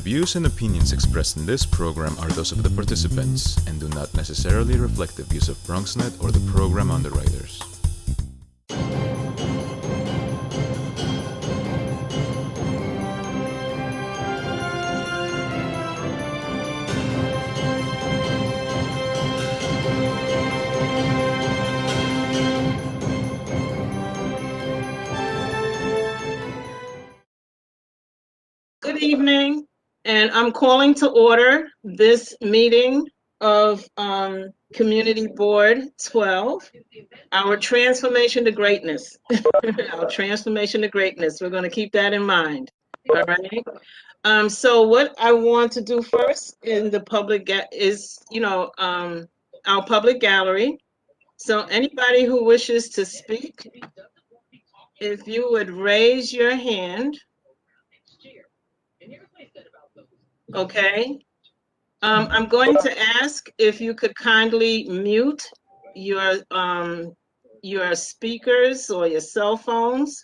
views and opinions expressed in this program are those of the participants and do not necessarily reflect the views of BronxNet or the program underwriters. Good evening, and I'm calling to order this meeting of Community Board 12, our transformation to greatness. Our transformation to greatness. We're going to keep that in mind. All right. So what I want to do first in the public is, our public gallery. So anybody who wishes to speak, if you would raise your hand. Okay. I'm going to ask if you could kindly mute your speakers or your cell phones.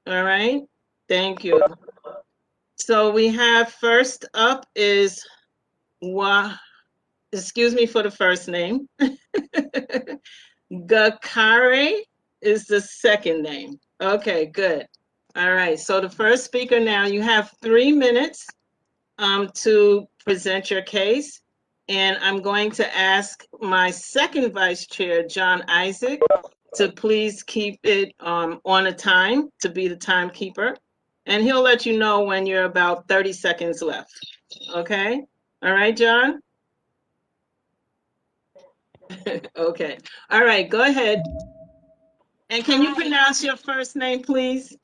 All right. Thank you. So we have first up is excuse me for the first name. Gakare is the second name. Okay, good. All right. So the first speaker now, you have 3 minutes to present your case. And I'm going to ask my second vice chair, John Isaac, to please keep it on a time, to be the timekeeper. And he'll let you know when you're about 30 seconds left. Okay? All right, John? Okay. All right, go ahead. And can you pronounce your first name, please?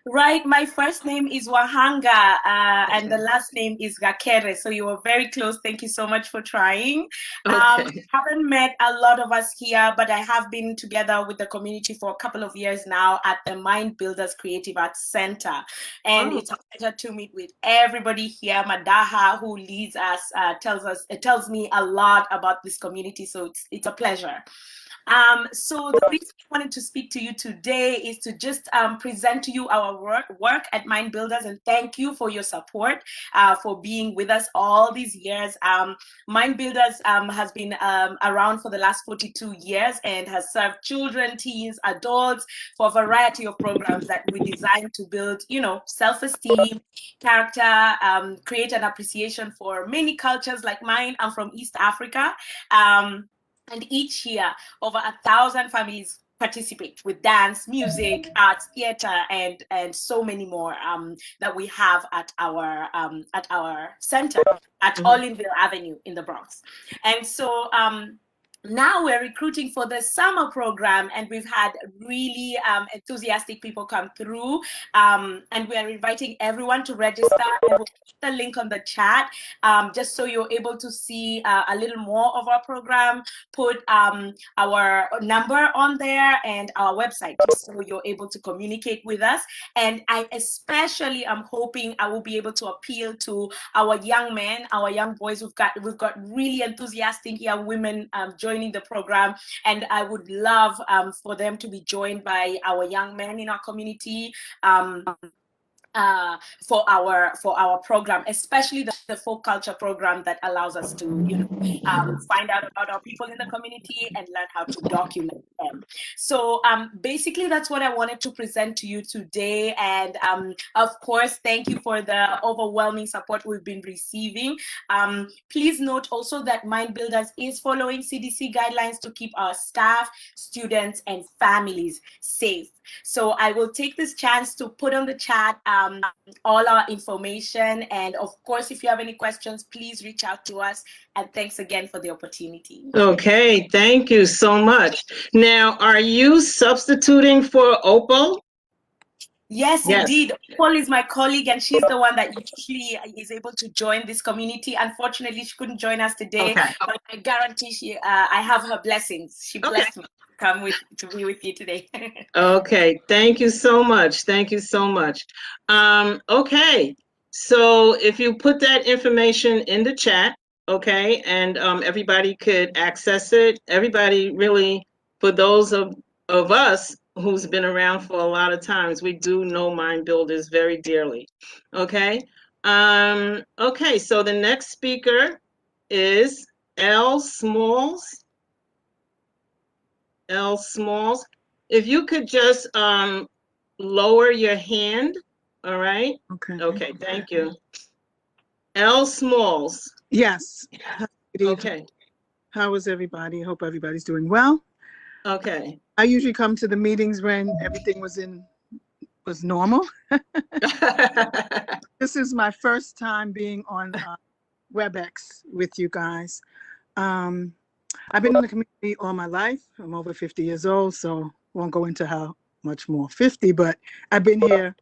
Right, my first name is Wahanga, and the last name is Gakere. So you were very close. Thank you so much for trying. Okay. Haven't met a lot of us here, but I have been together with the community for a couple of years now at the Mind Builders Creative Arts Center. And it's a pleasure to meet with everybody here. Madaha, who leads us, tells me a lot about this community. So it's a pleasure. So the reason I wanted to speak to you today is to just present to you our work at Mind Builders, and thank you for your support, for being with us all these years. Mind Builders has been around for the last 42 years and has served children, teens, adults for a variety of programs that we designed to build, self-esteem, character, create an appreciation for many cultures like mine. I'm from East Africa. And each year, over 1,000 families participate with dance, music, arts, theater, and so many more that we have at our center at Orlinville Avenue in the Bronx. And so now we're recruiting for the summer program, and we've had really enthusiastic people come through, and we are inviting everyone to register. And we'll put the link on the chat, just so you're able to see a little more of our program, put our number on there and our website, just so you're able to communicate with us. And I especially am hoping I will be able to appeal to our young men, our young boys. We've got really enthusiastic young women joining the program, and I would love for them to be joined by our young men in our community for our program, especially the folk culture program that allows us to find out about our people in the community and learn how to document them. So basically that's what I wanted to present to you today, and of course thank you for the overwhelming support we've been receiving. Please note also that Mind Builders is following CDC guidelines to keep our staff, students, and families safe. So I will take this chance to put on the chat all our information, and of course if you have any questions, please reach out to us, and thanks again for the opportunity. Okay, thank you so much. Now, are you substituting for Opal? Yes, indeed. Paul is my colleague, and she's the one that usually is able to join this community. Unfortunately, she couldn't join us today, but I guarantee I have her blessings. She blessed me to be with you today. Okay, thank you so much. Thank you so much. Okay, so if you put that information in the chat, okay, and everybody could access it. Everybody really, for those of us who's been around for a lot of times, we do know Mind Builders very dearly. Okay, Okay, so the next speaker is L. Smalls. L. Smalls. If you could just lower your hand, all right? Okay. Okay, thank you. L. Smalls. Yes. Good evening. Okay, How is everybody? I hope everybody's doing well. okay. I usually come to the meetings when everything was normal. This is my first time being on WebEx with you guys. I've been in the community all my life. I'm over 50 years old, so won't go into how much more 50, but I've been here,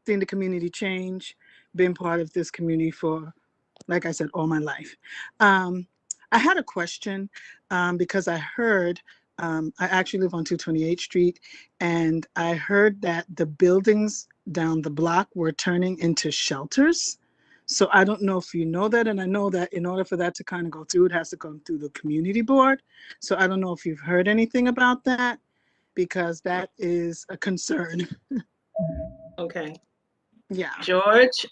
seen the community change, been part of this community for, like I said, all my life. I had a question because I heard, I actually live on 228th Street, and I heard that the buildings down the block were turning into shelters. So I don't know if you know that, and I know that in order for that to kind of go through, it has to come through the community board. So I don't know if you've heard anything about that, because that is a concern. Okay, Yeah. George?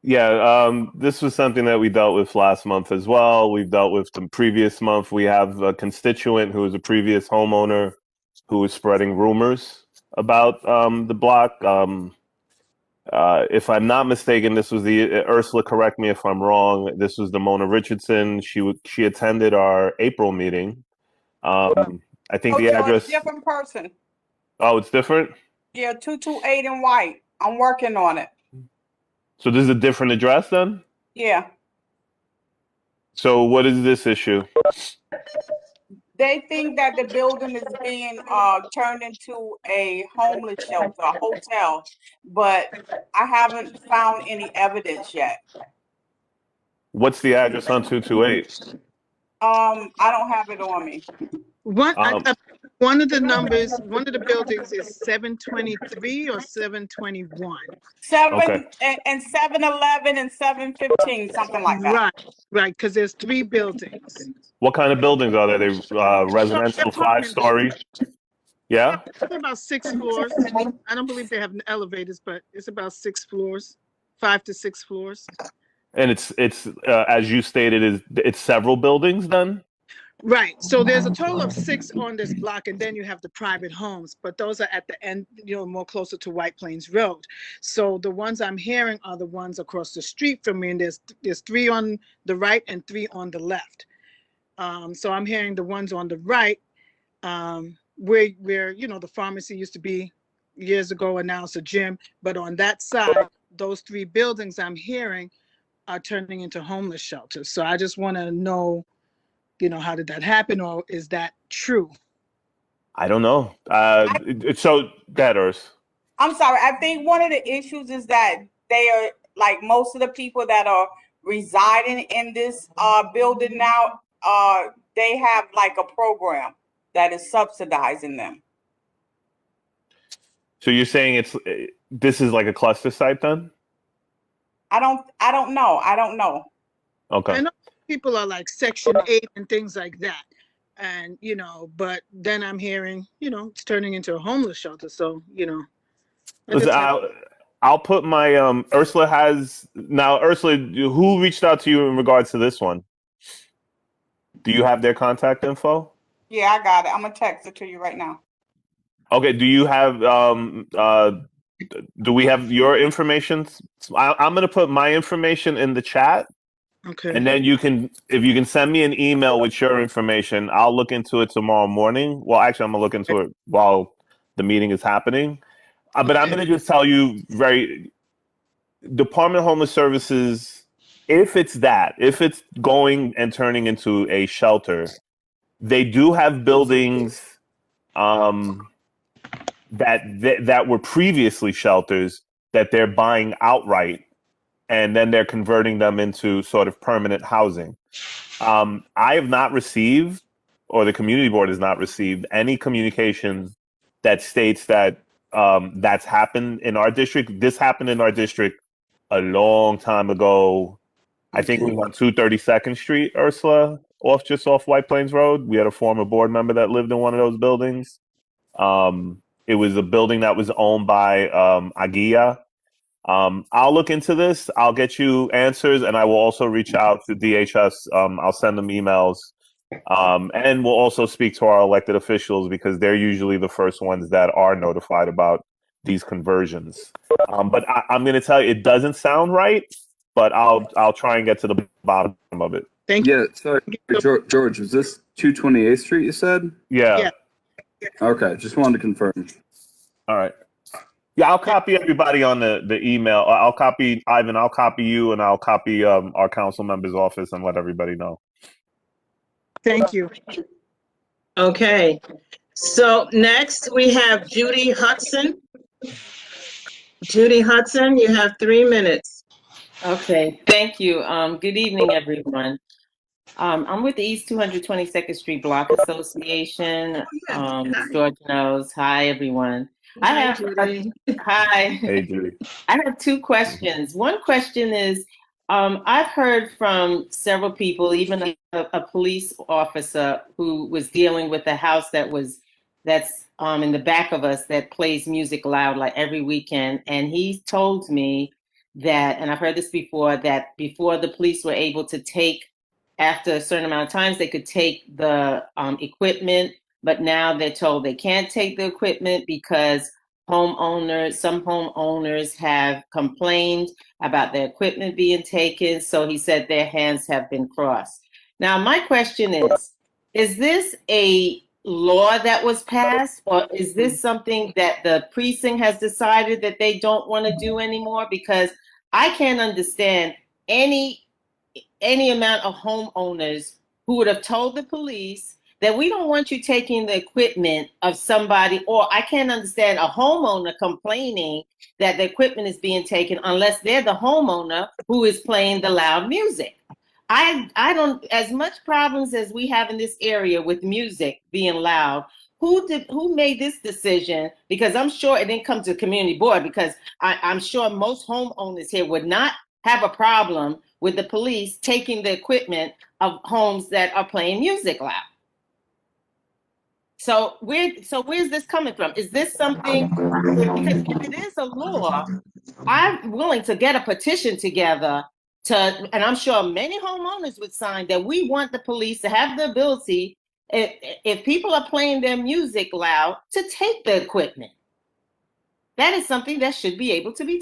Yeah, this was something that we dealt with last month as well. We've dealt with the previous month. We have a constituent who was a previous homeowner who was spreading rumors about the block. If I'm not mistaken, this was the Ursula. Correct me if I'm wrong. This was the Mona Richardson. She attended our April meeting. I think the address. Different person. Oh, it's different. Yeah, 228 in White. I'm working on it. So this is a different address then? Yeah. So what is this issue? They think that the building is being turned into a homeless shelter, a hotel, but I haven't found any evidence yet. What's the address on 228? I don't have it on me. One of the numbers, one of the buildings is 723 or 721. Okay. And 711 and 715, something like that. Right, because there's 3 buildings. What kind of buildings are there? They residential, 5-story? Yeah? It's about 6 floors. I don't believe they have elevators, but it's about 6 floors, 5 to 6 floors. And it's as you stated, it's several buildings then? Right. So there's a total of 6 on this block, and then you have the private homes, but those are at the end, more closer to White Plains Road. So the ones I'm hearing are the ones across the street from me, and there's 3 on the right and 3 on the left. So I'm hearing the ones on the right, where the pharmacy used to be years ago, and now it's a gym. But on that side, those 3 buildings I'm hearing are turning into homeless shelters. So I just want to know, how did that happen, or is that true? I don't know. So that Urs. I'm sorry. I think one of the issues is that they are, like, most of the people that are residing in this building now, they have like a program that is subsidizing them. So you're saying this is like a cluster site then? I don't know. Okay. I know people are like Section 8 and things like that. And, but then I'm hearing, it's turning into a homeless shelter. So, Listen, I'll put my Ursula Ursula, who reached out to you in regards to this one? Do you have their contact info? Yeah, I got it. I'm gonna text it to you right now. Okay. Do you have do we have your information? I'm gonna put my information in the chat. Okay. And then if you can send me an email with your information, I'll look into it tomorrow morning. Well, actually, I'm gonna look into it while the meeting is happening. But I'm gonna just tell you, Department of Homeless Services, if it's going and turning into a shelter, they do have buildings that were previously shelters that they're buying outright, and then they're converting them into sort of permanent housing. I have not received, or the community board has not received, any communication that states that that's happened in our district. This happened in our district a long time ago. I think it was on 232nd Street, Ursula, just off White Plains Road. We had a former board member that lived in one of those buildings. It was a building that was owned by Agia. I'll look into this. I'll get you answers, and I will also reach out to DHS. I'll send them emails, and we'll also speak to our elected officials because they're usually the first ones that are notified about these conversions. But I'm going to tell you, it doesn't sound right, but I'll try and get to the bottom of it. Thank you. Yeah, sorry, George, was this 228th Street you said? Yeah. Okay, just wanted to confirm. All right. Yeah, I'll copy everybody on the email. I'll copy Ivan. I'll copy you, and I'll copy our council member's office and let everybody know. Thank you. Okay, so next we have Judy Hudson. Judy Hudson, you have 3 minutes. Okay, thank you. Good evening, everyone. I'm with the East 222nd Street Block Association. George knows. Hi, everyone. Hi, Judy. Hi. Hey, Judy. I have 2 questions. One question is, I've heard from several people, even a police officer who was dealing with a house that's in the back of us that plays music loud like every weekend, and he told me that, and I've heard this before, that before the police were able to take, after a certain amount of times, they could take the equipment, but now they're told they can't take the equipment because some homeowners have complained about their equipment being taken. So he said their hands have been crossed. Now, my question is this a law that was passed, or is this something that the precinct has decided that they don't want to do anymore? Because I can't understand any amount of homeowners who would have told the police that we don't want you taking the equipment of somebody, or I can't understand a homeowner complaining that the equipment is being taken unless they're the homeowner who is playing the loud music. I don't, as much problems as we have in this area with music being loud, who made this decision? Because I'm sure it didn't come to the community board, because I'm sure most homeowners here would not have a problem with the police taking the equipment of homes that are playing music loud. So where's this coming from? Is this something, because if it is a law, I'm willing to get a petition together and I'm sure many homeowners would sign that we want the police to have the ability, if people are playing their music loud, to take the equipment. That is something that should be able to be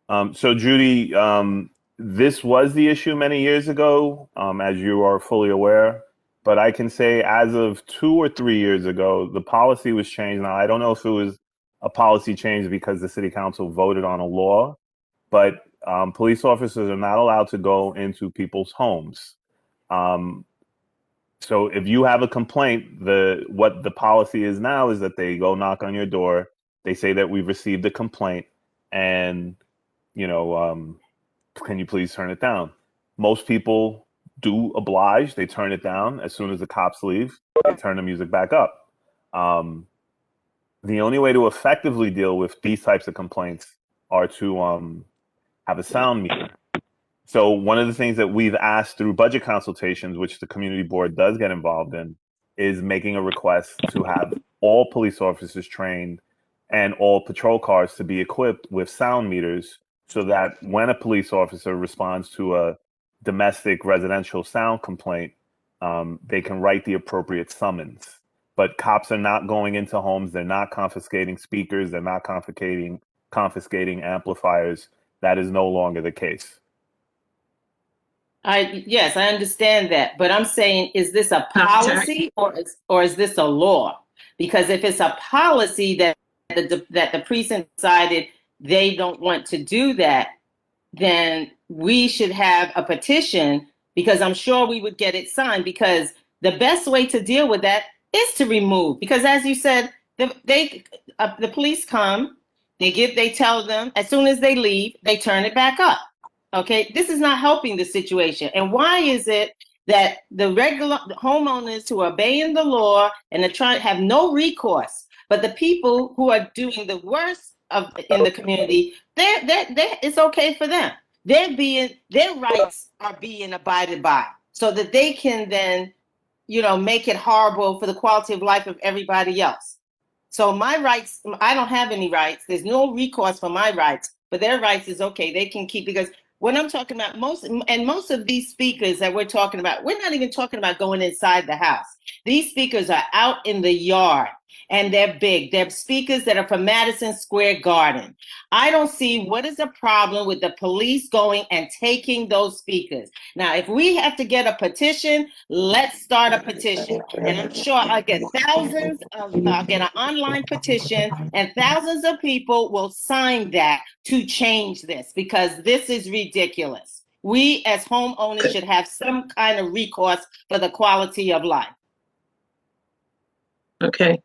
done. So Judy, this was the issue many years ago, as you are fully aware. But I can say as of 2 or 3 years ago, the policy was changed. Now, I don't know if it was a policy change because the city council voted on a law, but police officers are not allowed to go into people's homes. So if you have a complaint, what the policy is now is that they go knock on your door. They say that we've received a complaint and, can you please turn it down? Most people do oblige. They turn it down. As soon as the cops leave, they turn the music back up. The only way to effectively deal with these types of complaints are to have a sound meter. So one of the things that we've asked through budget consultations, which the community board does get involved in, is making a request to have all police officers trained and all patrol cars to be equipped with sound meters, so that when a police officer responds to a domestic residential sound complaint, they can write the appropriate summons. But cops are not going into homes. They're not confiscating speakers. They're not confiscating amplifiers. That is no longer the case. Yes, I understand that, but I'm saying, is this a policy or is this a law? Because if it's a policy that the precinct decided they don't want to do that, then we should have a petition, because I'm sure we would get it signed, because the best way to deal with that is to remove, because as you said, the police come, they tell them, as soon as they leave, they turn it back up. Okay, this is not helping the situation. And why is it that the regular homeowners who are obeying the law and have no recourse, but the people who are doing the worst in the community, it's okay for them. Their rights are being abided by, so that they can then, make it horrible for the quality of life of everybody else. So my rights, I don't have any rights. There's no recourse for my rights, but their rights is okay. They can keep, because what I'm talking about, most of these speakers that we're talking about, we're not even talking about going inside the house. These speakers are out in the yard, and they're big. They're speakers that are from Madison Square Garden. I don't see what is the problem with the police going and taking those speakers. Now, if we have to get a petition, let's start a petition. And I'm sure I'll get an online petition, and thousands of people will sign that to change this, because this is ridiculous. We as homeowners should have some kind of recourse for the quality of life. Okay.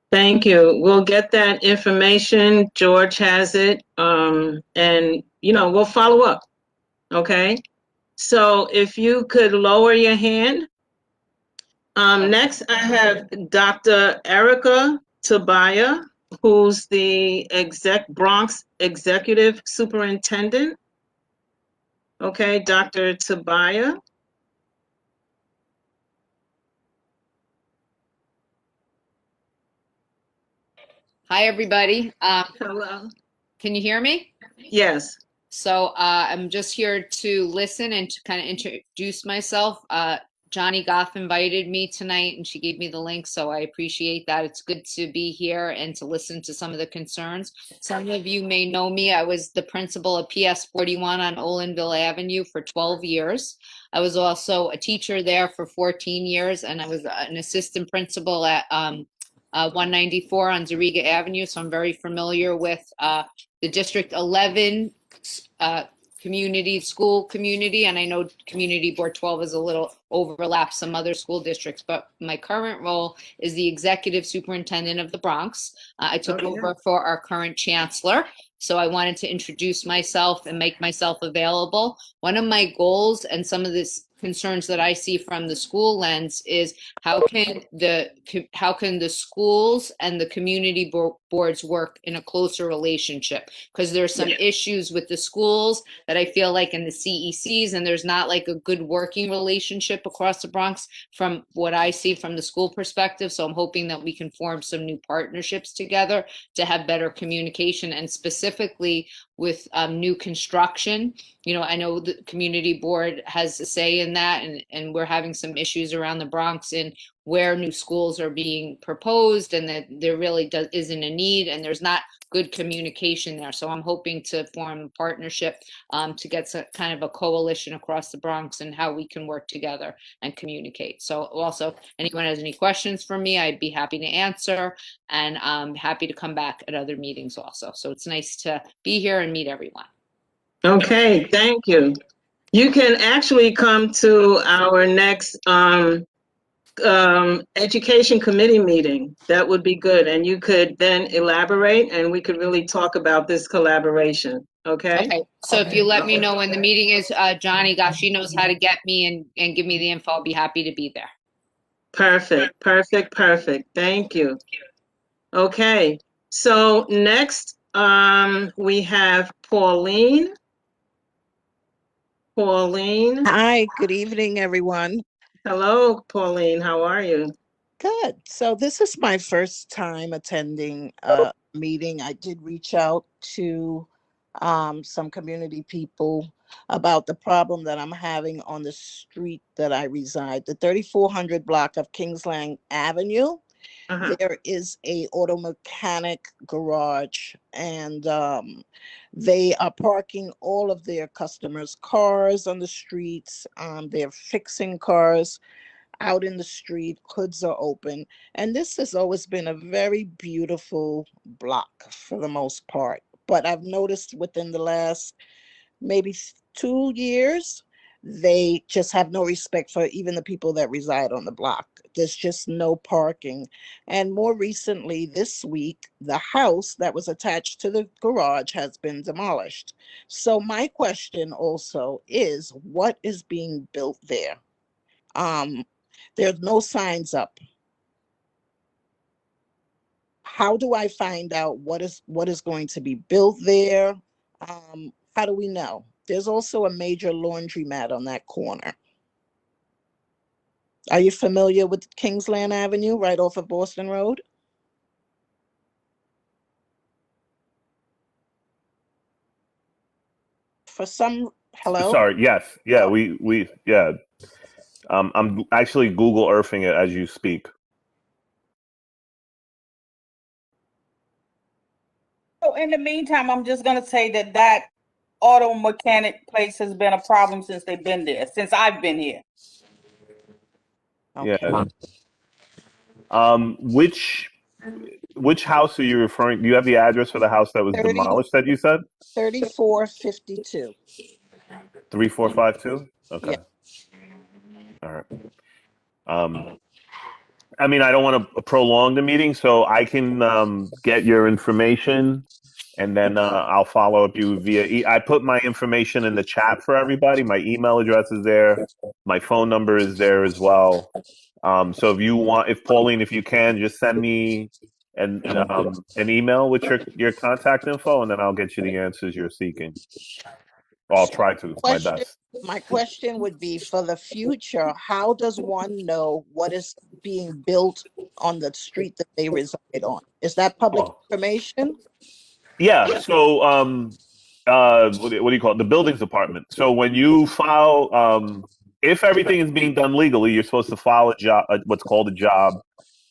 Thank you. We'll get that information. George has it. And, we'll follow up. Okay. So if you could lower your hand. Next, I have Dr. Erica Tabaya, who's the Bronx Executive Superintendent. Okay, Dr. Tabaya. Hi, everybody. Hello. Can you hear me? Yes. So I'm just here to listen and to kind of introduce myself. Johnny Goff invited me tonight and she gave me the link, so I appreciate that. It's good to be here and to listen to some of the concerns. Some of you may know me. I was the principal of PS 41 on Olinville Avenue for 12 years. I was also a teacher there for 14 years, and I was an assistant principal at 194 on Zariga Avenue, so I'm very familiar with the District 11 school community, and I know Community Board 12 is a little overlap some other school districts, but my current role is the Executive Superintendent of the Bronx. I took over for our current chancellor, so I wanted to introduce myself and make myself available. One of my goals and some of this concerns that I see from the school lens is how can the schools and the community boards work in a closer relationship? Because there's some issues with the schools that I feel like in the CECs, and there's not like a good working relationship across the Bronx from what I see from the school perspective. So I'm hoping that we can form some new partnerships together to have better communication, and specifically with new construction. I know the community board has a say in that, and we're having some issues around the Bronx in where new schools are being proposed, and that there really isn't a need, and there's not good communication there. So I'm hoping to form a partnership to get kind of a coalition across the Bronx and how we can work together and communicate. So also, anyone has any questions for me, I'd be happy to answer, and I'm happy to come back at other meetings also. So it's nice to be here and meet everyone. Okay, thank you. You can actually come to our next education committee meeting. That would be good. And you could then elaborate, and we could really talk about this collaboration. Okay? Okay. So if you let me know when the meeting is, Johnny, gosh, she knows how to get me and give me the info. I'll be happy to be there. Perfect, perfect, perfect. Thank you. Okay. So next, we have Pauline. Pauline. Hi, good evening, everyone. Hello, Pauline. How are you? Good. So this is my first time attending a meeting. I did reach out to some community people about the problem that I'm having on the street that I reside, the 3400 block of Kingsland Avenue. There is a auto mechanic garage, and they are parking all of their customers' cars on the streets. They're fixing cars out in the street. Hoods are open, and this has always been a very beautiful block for the most part. But I've noticed within the last maybe 2 years, they just have no respect for even the people that reside on the block. There's just no parking. And more recently, this week, the house that was attached to the garage has been demolished. So my question also is, what is being built there? There's no signs up. How do I find out what is going to be built there? How do we know? There's also a major laundromat on that corner. Are you familiar with Kingsland Avenue, right off of Boston Road? for some, hello? Sorry. Yes. Yeah. We. Yeah. I'm actually Google Earthing it as you speak. So in the meantime, I'm just gonna say that auto mechanic place has been a problem since they've been there, since I've been here. Okay. Yeah. Which house are you referring? Do you have the address for the house that was 30 demolished that you said? 3452. 3452? Okay. Yeah. All right. I mean, I don't want to prolong the meeting, so I can get your information and then I'll follow up you via I put my information in the chat for everybody. My email address is there. My phone number is there as well. So if Pauline, if you can, just send me an email with your contact info, and then I'll get you the answers you're seeking. Or I'll try to my best. My question would be, for the future, how does one know what is being built on the street that they reside on? Is that public information? Yeah. So, what do you call it? The buildings department. So when you file, if everything is being done legally, you're supposed to file a job, what's called a job,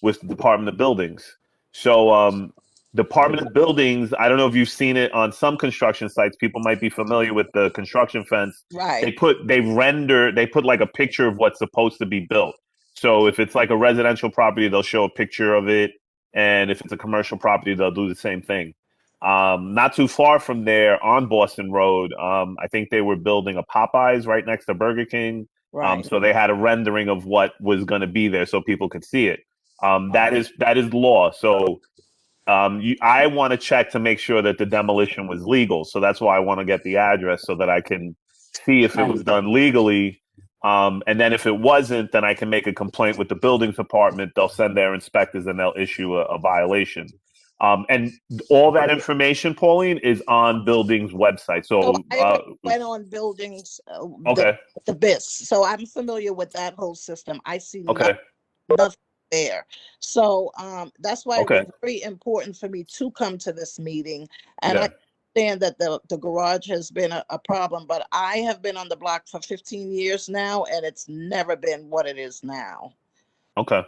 with the Department of Buildings. So, Department of Buildings. I don't know if you've seen it on some construction sites. People might be familiar with the construction fence. Right. They put like a picture of what's supposed to be built. So if it's like a residential property, they'll show a picture of it, and if it's a commercial property, they'll do the same thing. Not too far from there on Boston Road, I think they were building a Popeyes right next to Burger King. Right. So they had a rendering of what was going to be there so people could see it. That is law. So I want to check to make sure that the demolition was legal. So that's why I want to get the address so that I can see if it was done legally. And then if it wasn't, then I can make a complaint with the buildings department. They'll send their inspectors and they'll issue a violation. And all that information, Pauline, is on Buildings' website. So I went on Buildings, okay, the BIS. So I'm familiar with that whole system. I see okay, nothing there. So that's why okay. it was very important for me to come to this meeting. And Yeah. I understand that the garage has been a problem, but I have been on the block for 15 years now, and it's never been what it is now. Okay.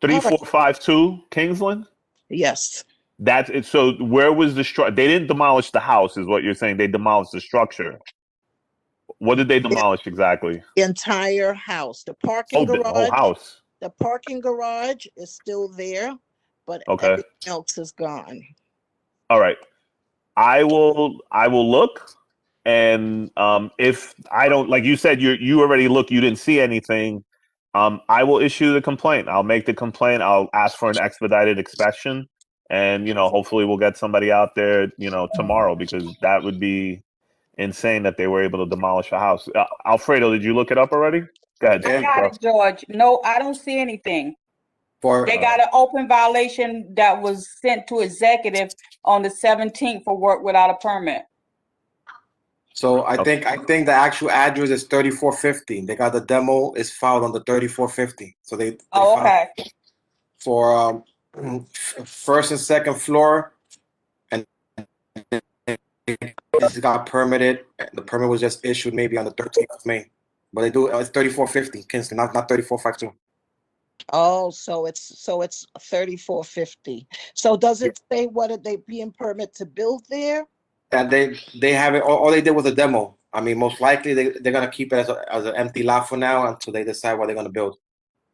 3452 Kingsland? Yes. That's it. So where was the structure? They didn't demolish the house, is what you're saying. They demolished the structure. What did they demolish exactly? The entire house. The parking The garage. whole house. The parking garage is still there, but Okay. everything else is gone. All right. I will look, and if I don't, like you said, you already look, you didn't see anything. I will issue the complaint. I'll make the complaint. I'll ask for an expedited inspection, and hopefully we'll get somebody out there, tomorrow, because that would be insane that they were able to demolish a house. Alfredo, did you look it up already? Go ahead. I got it, George. No, I don't see anything. They got an open violation that was sent to executive on the 17th for work without a permit. So I think the actual address is 3450. They got the demo is filed on the 3450. So they okay. For first and second floor, and this got permitted. The permit was just issued maybe on the 13th of May. But they do it's 3450 Kingston, not 3452. Oh, so it's 3450. So does it say what are they being permit to build there? And they have it. All they did was a demo. I mean, most likely they're gonna keep it as an empty lot for now until they decide what they're gonna build.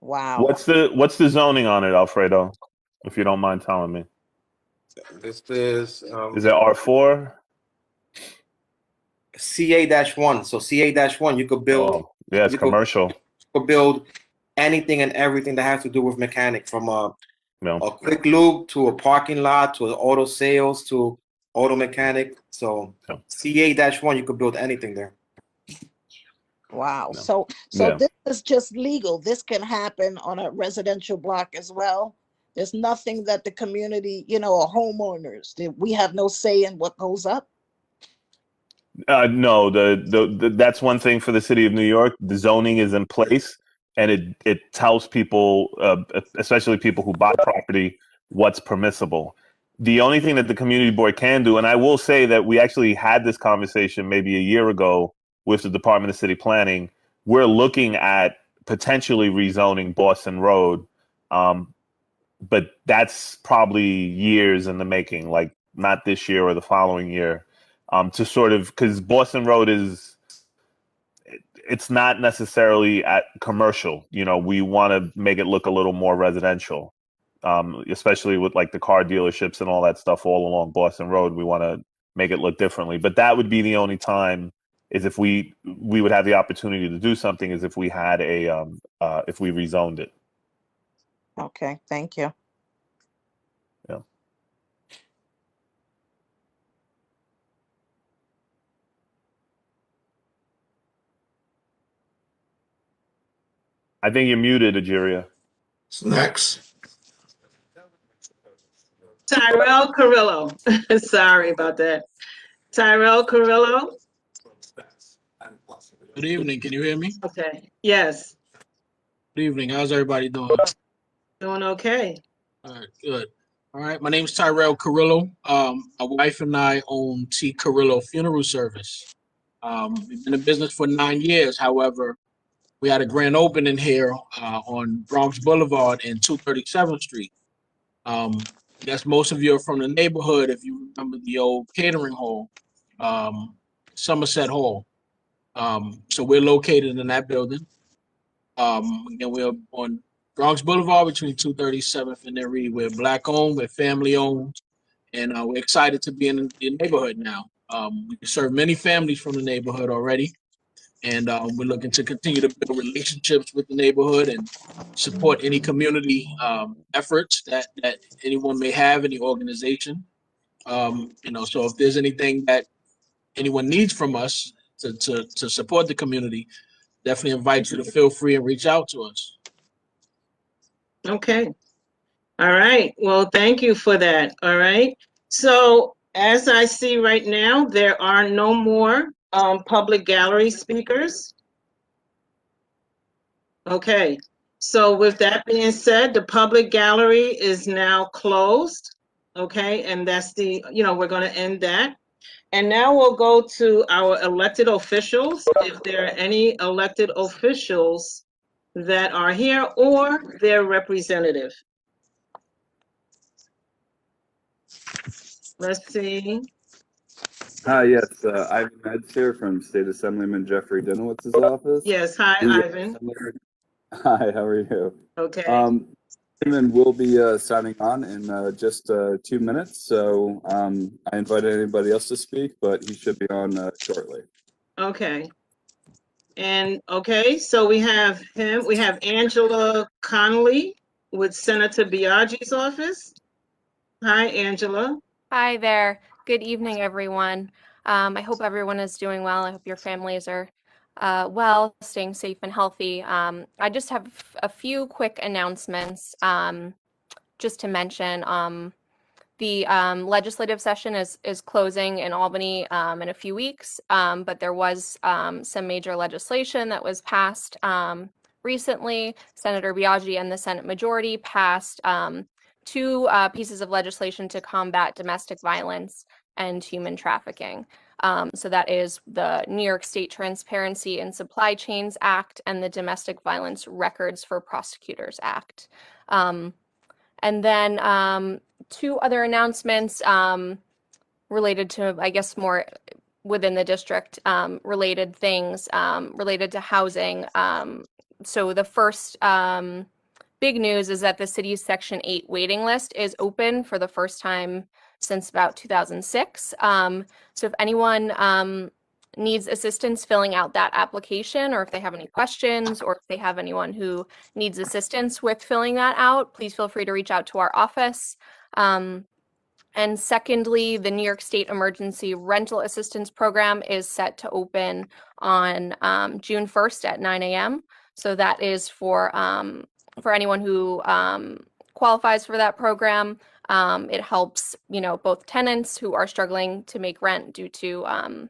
Wow. What's the zoning on it, Alfredo? If you don't mind telling me. This is it R4? CA-1. So CA-1, you could build. Oh, yeah, it's commercial. You could build anything and everything that has to do with mechanic, from a quick lube to a parking lot to an auto sales to auto mechanic. So CA-1, you could build anything there. Wow. So this is just legal. This can happen on a residential block as well. There's nothing that the community, or homeowners, we have no say in what goes up. No, that's one thing for the city of New York. The zoning is in place, and it tells people, especially people who buy property, what's permissible. The only thing that the community board can do, and I will say that we actually had this conversation maybe a year ago with the Department of City Planning. We're looking at potentially rezoning Boston Road, but that's probably years in the making, like not this year or the following year, to sort of, because Boston Road it's not necessarily at commercial. You know, we want to make it look a little more residential, especially with like the car dealerships and all that stuff all along Boston Road. We want to make it look differently, but that would be the only time is if we would have the opportunity to do something is if we had if we rezoned it. Okay, thank you. Yeah. I think you're muted, Ajiria. Next. Tyrell Carrillo. Sorry about that. Tyrell Carrillo. Good evening. Can you hear me? Okay. Yes. Good evening. How's everybody doing? Doing okay. All right, good. All right, my name is Tyrell Carrillo. My wife and I own T. Carrillo Funeral Service. We've been in business for 9 years. However, we had a grand opening here on Bronx Boulevard and 237th Street. I guess most of you are from the neighborhood if you remember the old catering hall, Somerset Hall. So we're located in that building. Again, we're on Bronx Boulevard between 237th and Reed. We're black owned, we're family owned, and we're excited to be in the neighborhood now. We serve many families from the neighborhood already, and we're looking to continue to build relationships with the neighborhood and support any community efforts that anyone may have, any organization. So if there's anything that anyone needs from us to support the community, definitely invite you to feel free and reach out to us. Okay. All right. Well, thank you for that. All right. So as I see right now, there are no more public gallery speakers. Okay. So with that being said, the public gallery is now closed. Okay. And that's we're going to end that. And now we'll go to our elected officials. If there are any elected officials that are here or their representative. Let's see. Hi, yes, Ivan Meds here from State Assemblyman Jeffrey Dinowitz's office. Yes, hi, Ivan. Hi, how are you? Okay. Ivan will be signing on in just 2 minutes, so I invited anybody else to speak, but he should be on shortly. Okay. And okay, so we have him. We have Angela Connolly with Senator Biaggi's office. Hi, Angela. Hi there. Good evening, everyone. I hope everyone is doing well. I hope your families are well, staying safe and healthy. I just have a few quick announcements just to mention. The legislative session is closing in Albany in a few weeks, but there was some major legislation that was passed recently. Senator Biaggi and the Senate majority passed 2 pieces of legislation to combat domestic violence and human trafficking. So that is the New York State Transparency in Supply Chains Act and the Domestic Violence Records for Prosecutors Act. And then 2 other announcements related to, I guess, more within the district related things related to housing. So the first big news is that the city's Section 8 waiting list is open for the first time since about 2006. So if anyone needs assistance filling out that application, or if they have any questions, or if they have anyone who needs assistance with filling that out, please feel free to reach out to our office. And secondly, the New York State Emergency Rental Assistance Program is set to open on June 1st at 9 a.m. So that is for anyone who qualifies for that program. It helps, both tenants who are struggling to make rent due to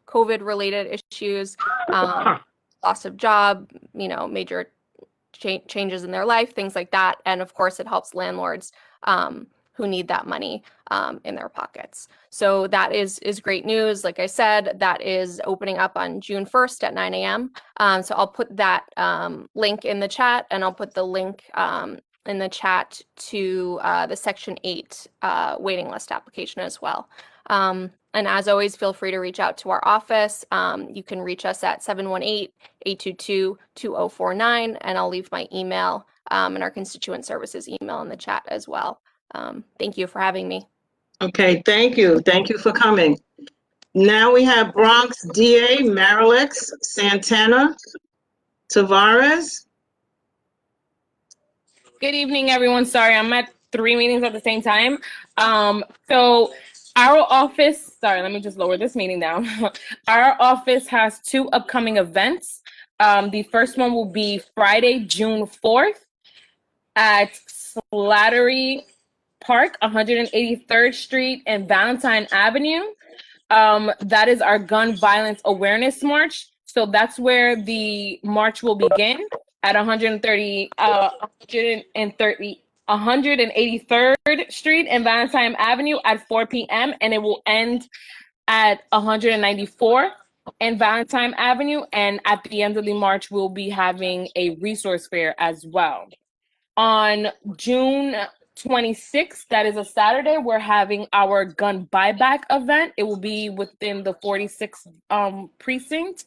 COVID-related issues, loss of job, major changes in their life, things like that. And of course, it helps landlords who need that money in their pockets. So that is great news. Like I said, that is opening up on June 1st at 9 a.m. So I'll put that link in the chat, and I'll put the link in the chat to the Section 8 waiting list application as well. And as always, feel free to reach out to our office. You can reach us at 718-822-2049, and I'll leave my email and our constituent services email in the chat as well. Thank you for having me. Okay, thank you. Thank you for coming. Now we have Bronx DA Marilix Santana Tavares. Good evening, everyone. Sorry, I'm at 3 meetings at the same time. So our office, sorry, let me just lower this meeting down. Our office has 2 upcoming events. The first one will be Friday, June 4th at Slattery Park, 183rd Street and Valentine Avenue. That is our gun violence awareness march. So that's where the march will begin at 183rd Street and Valentine Avenue at 4 p.m. and it will end at 194 and Valentine Avenue. And at the end of the march, we'll be having a resource fair as well. On June 26th, that is a Saturday, we're having our gun buyback event. It will be within the 46th precinct.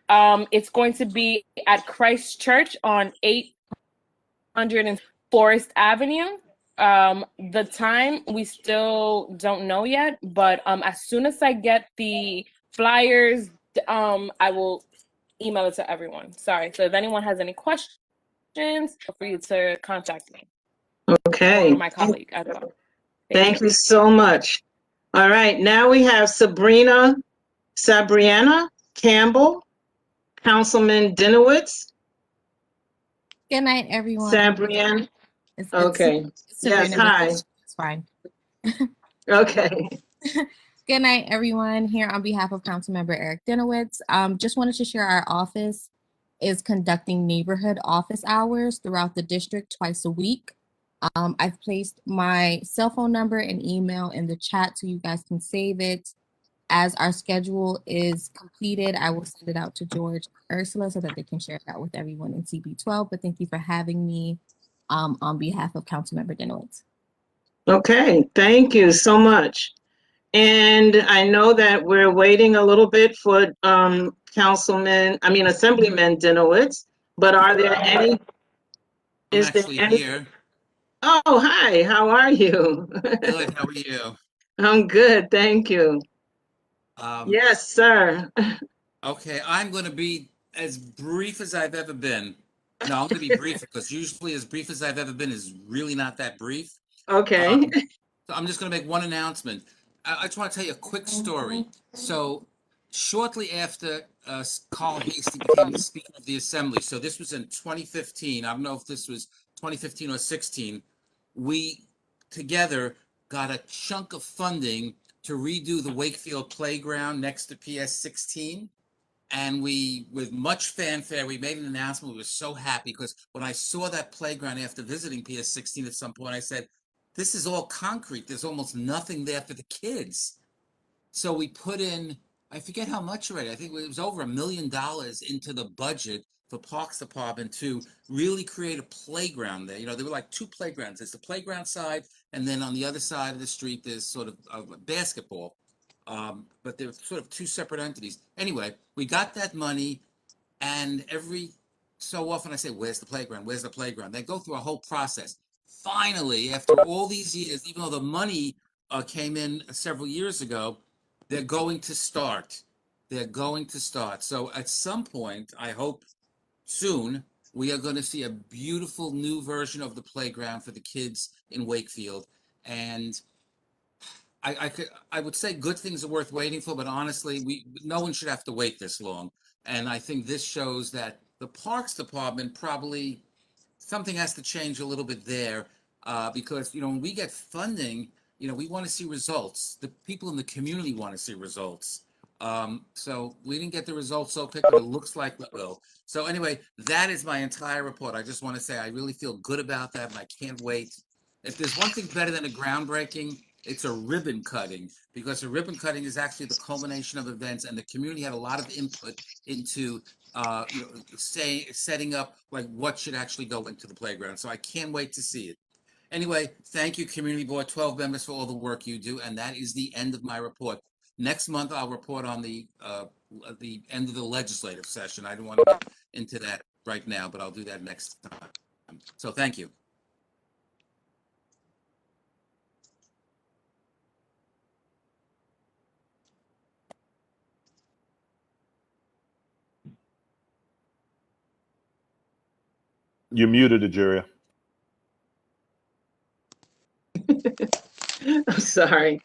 It's going to be at Christ Church on 800 and Forest Avenue. The time we still don't know yet, but as soon as I get the flyers, I will email it to everyone. Sorry. So if anyone has any questions, feel free to contact me. Okay. Or my colleague as well. Thank you so much. All right, now we have Sabriana Campbell, Councilman Dinowitz. Good night, everyone. Sabriana. Okay. Yes, hi. It's fine. Okay. Good night, everyone. Here on behalf of Councilmember Eric Dinowitz, just wanted to share our office is conducting neighborhood office hours throughout the district twice a week. I've placed my cell phone number and email in the chat so you guys can save it. As our schedule is completed, I will send it out to George and Ursula so that they can share it out with everyone in CB12. But thank you for having me on behalf of Councilmember Dinowitz. Okay, thank you so much. And I know that we're waiting a little bit for Assemblyman Dinowitz, but are there any? I'm actually here. Oh, hi, how are you? Good, how are you? I'm good, thank you. Yes, sir. Okay, I'm going to be as brief as I've ever been. No, I'm going to be brief because usually as brief as I've ever been is really not that brief. Okay. So I'm just going to make one announcement. I just want to tell you a quick story. So shortly after Carl Hastie became the Speaker of the Assembly, so this was in 2015, I don't know if this was 2015 or 16, we together got a chunk of funding to redo the Wakefield playground next to PS 16. And we, with much fanfare, we made an announcement. We were so happy because when I saw that playground after visiting PS 16 at some point, I said, this is all concrete. There's almost nothing there for the kids. So we put in, I forget how much already. I think it was over $1 million into the budget for Parks Department to really create a playground there. You know, there were like 2 playgrounds. There's the playground side, and then on the other side of the street, there's sort of a basketball. But they're sort of 2 separate entities. Anyway, we got that money, and every so often I say, where's the playground? Where's the playground? They go through a whole process. Finally, after all these years, even though the money came in several years ago, they're going to start. They're going to start. So at some point, I hope soon, we are going to see a beautiful new version of the playground for the kids in Wakefield. And I would say good things are worth waiting for, but honestly, no one should have to wait this long. And I think this shows that the Parks Department probably something has to change a little bit there, because when we get funding, we want to see results. The people in the community want to see results. So we didn't get the results so quick, but it looks like we will. So anyway, that is my entire report. I just want to say I really feel good about that, and I can't wait If there's one thing better than a groundbreaking, it's a ribbon cutting, because a ribbon cutting is actually the culmination of events, and the community had a lot of input into setting up like what should actually go into the playground. So I can't wait to see it. Anyway, thank you, Community Board 12 members, for all the work you do, and that is the end of my report. Next month, I'll report on the end of the legislative session. I don't want to get into that right now, but I'll do that next time. So thank you. You're muted, Ajuria. I'm sorry.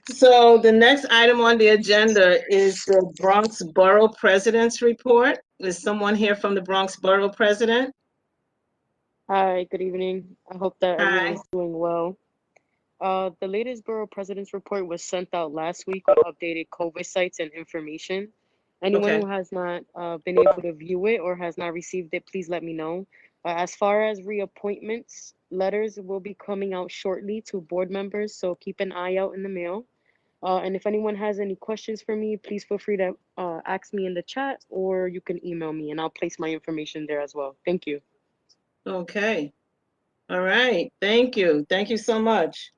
So the next item on the agenda is the Bronx Borough President's Report. Is someone here from the Bronx Borough President? Hi, good evening. I hope that Hi. everyone's doing well. The latest Borough President's Report was sent out last week with updated COVID sites and information. Anyone Okay. who has not been able to view it or has not received it, please let me know. As far as reappointments, letters will be coming out shortly to board members, so keep an eye out in the mail. And if anyone has any questions for me, please feel free to ask me in the chat, or you can email me and I'll place my information there as well. Thank you. Okay. All right. Thank you. Thank you so much.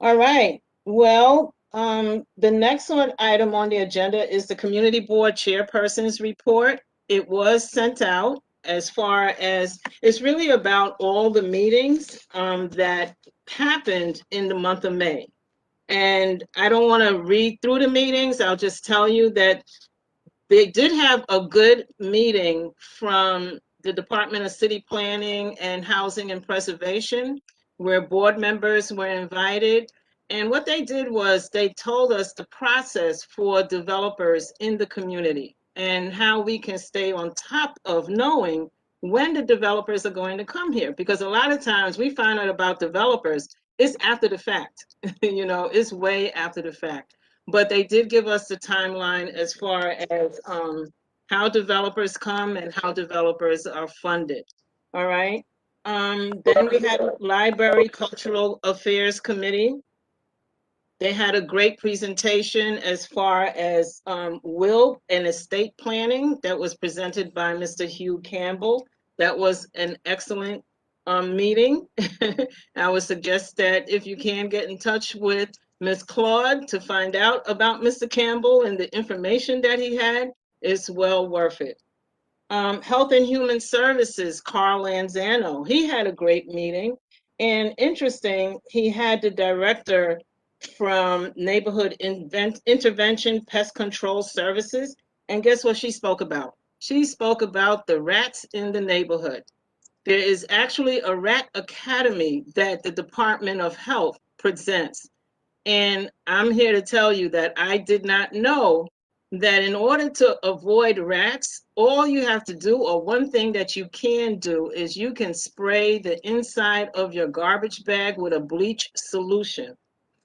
All right. Well, the next item on the agenda is the Community Board Chairperson's Report. It was sent out. As far as it's really about all the meetings that happened in the month of May. And I don't want to read through the meetings. I'll just tell you that they did have a good meeting from the Department of City Planning and Housing and Preservation, where board members were invited. And what they did was they told us the process for developers in the community and how we can stay on top of knowing when the developers are going to come here. Because a lot of times we find out about developers, it's after the fact, it's way after the fact. But they did give us the timeline as far as how developers come and how developers are funded. All right. Then we had Library Cultural Affairs Committee. They had a great presentation as far as will and estate planning that was presented by Mr. Hugh Campbell. That was an excellent meeting. I would suggest that if you can get in touch with Ms. Claude to find out about Mr. Campbell and the information that he had, it's well worth it. Health and Human Services, Carl Lanzano, he had a great meeting. And interesting, he had the director from Neighborhood Intervention Pest Control Services. And guess what she spoke about? She spoke about the rats in the neighborhood. There is actually a rat academy that the Department of Health presents. And I'm here to tell you that I did not know that in order to avoid rats, all you have to do, or one thing that you can do, is you can spray the inside of your garbage bag with a bleach solution.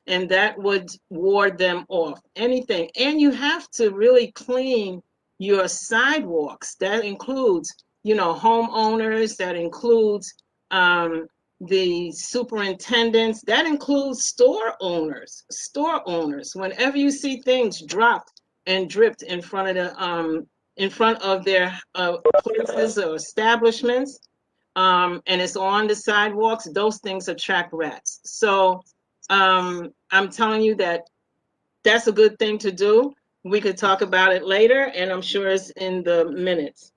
And that would ward them off. Anything. And you have to really clean your sidewalks. That includes, homeowners, that includes the superintendents, that includes store owners. Whenever you see things dropped and dripped in front of their places or establishments, and it's on the sidewalks, those things attract rats. So I'm telling you that that's a good thing to do. We could talk about it later, and I'm sure it's in the minutes.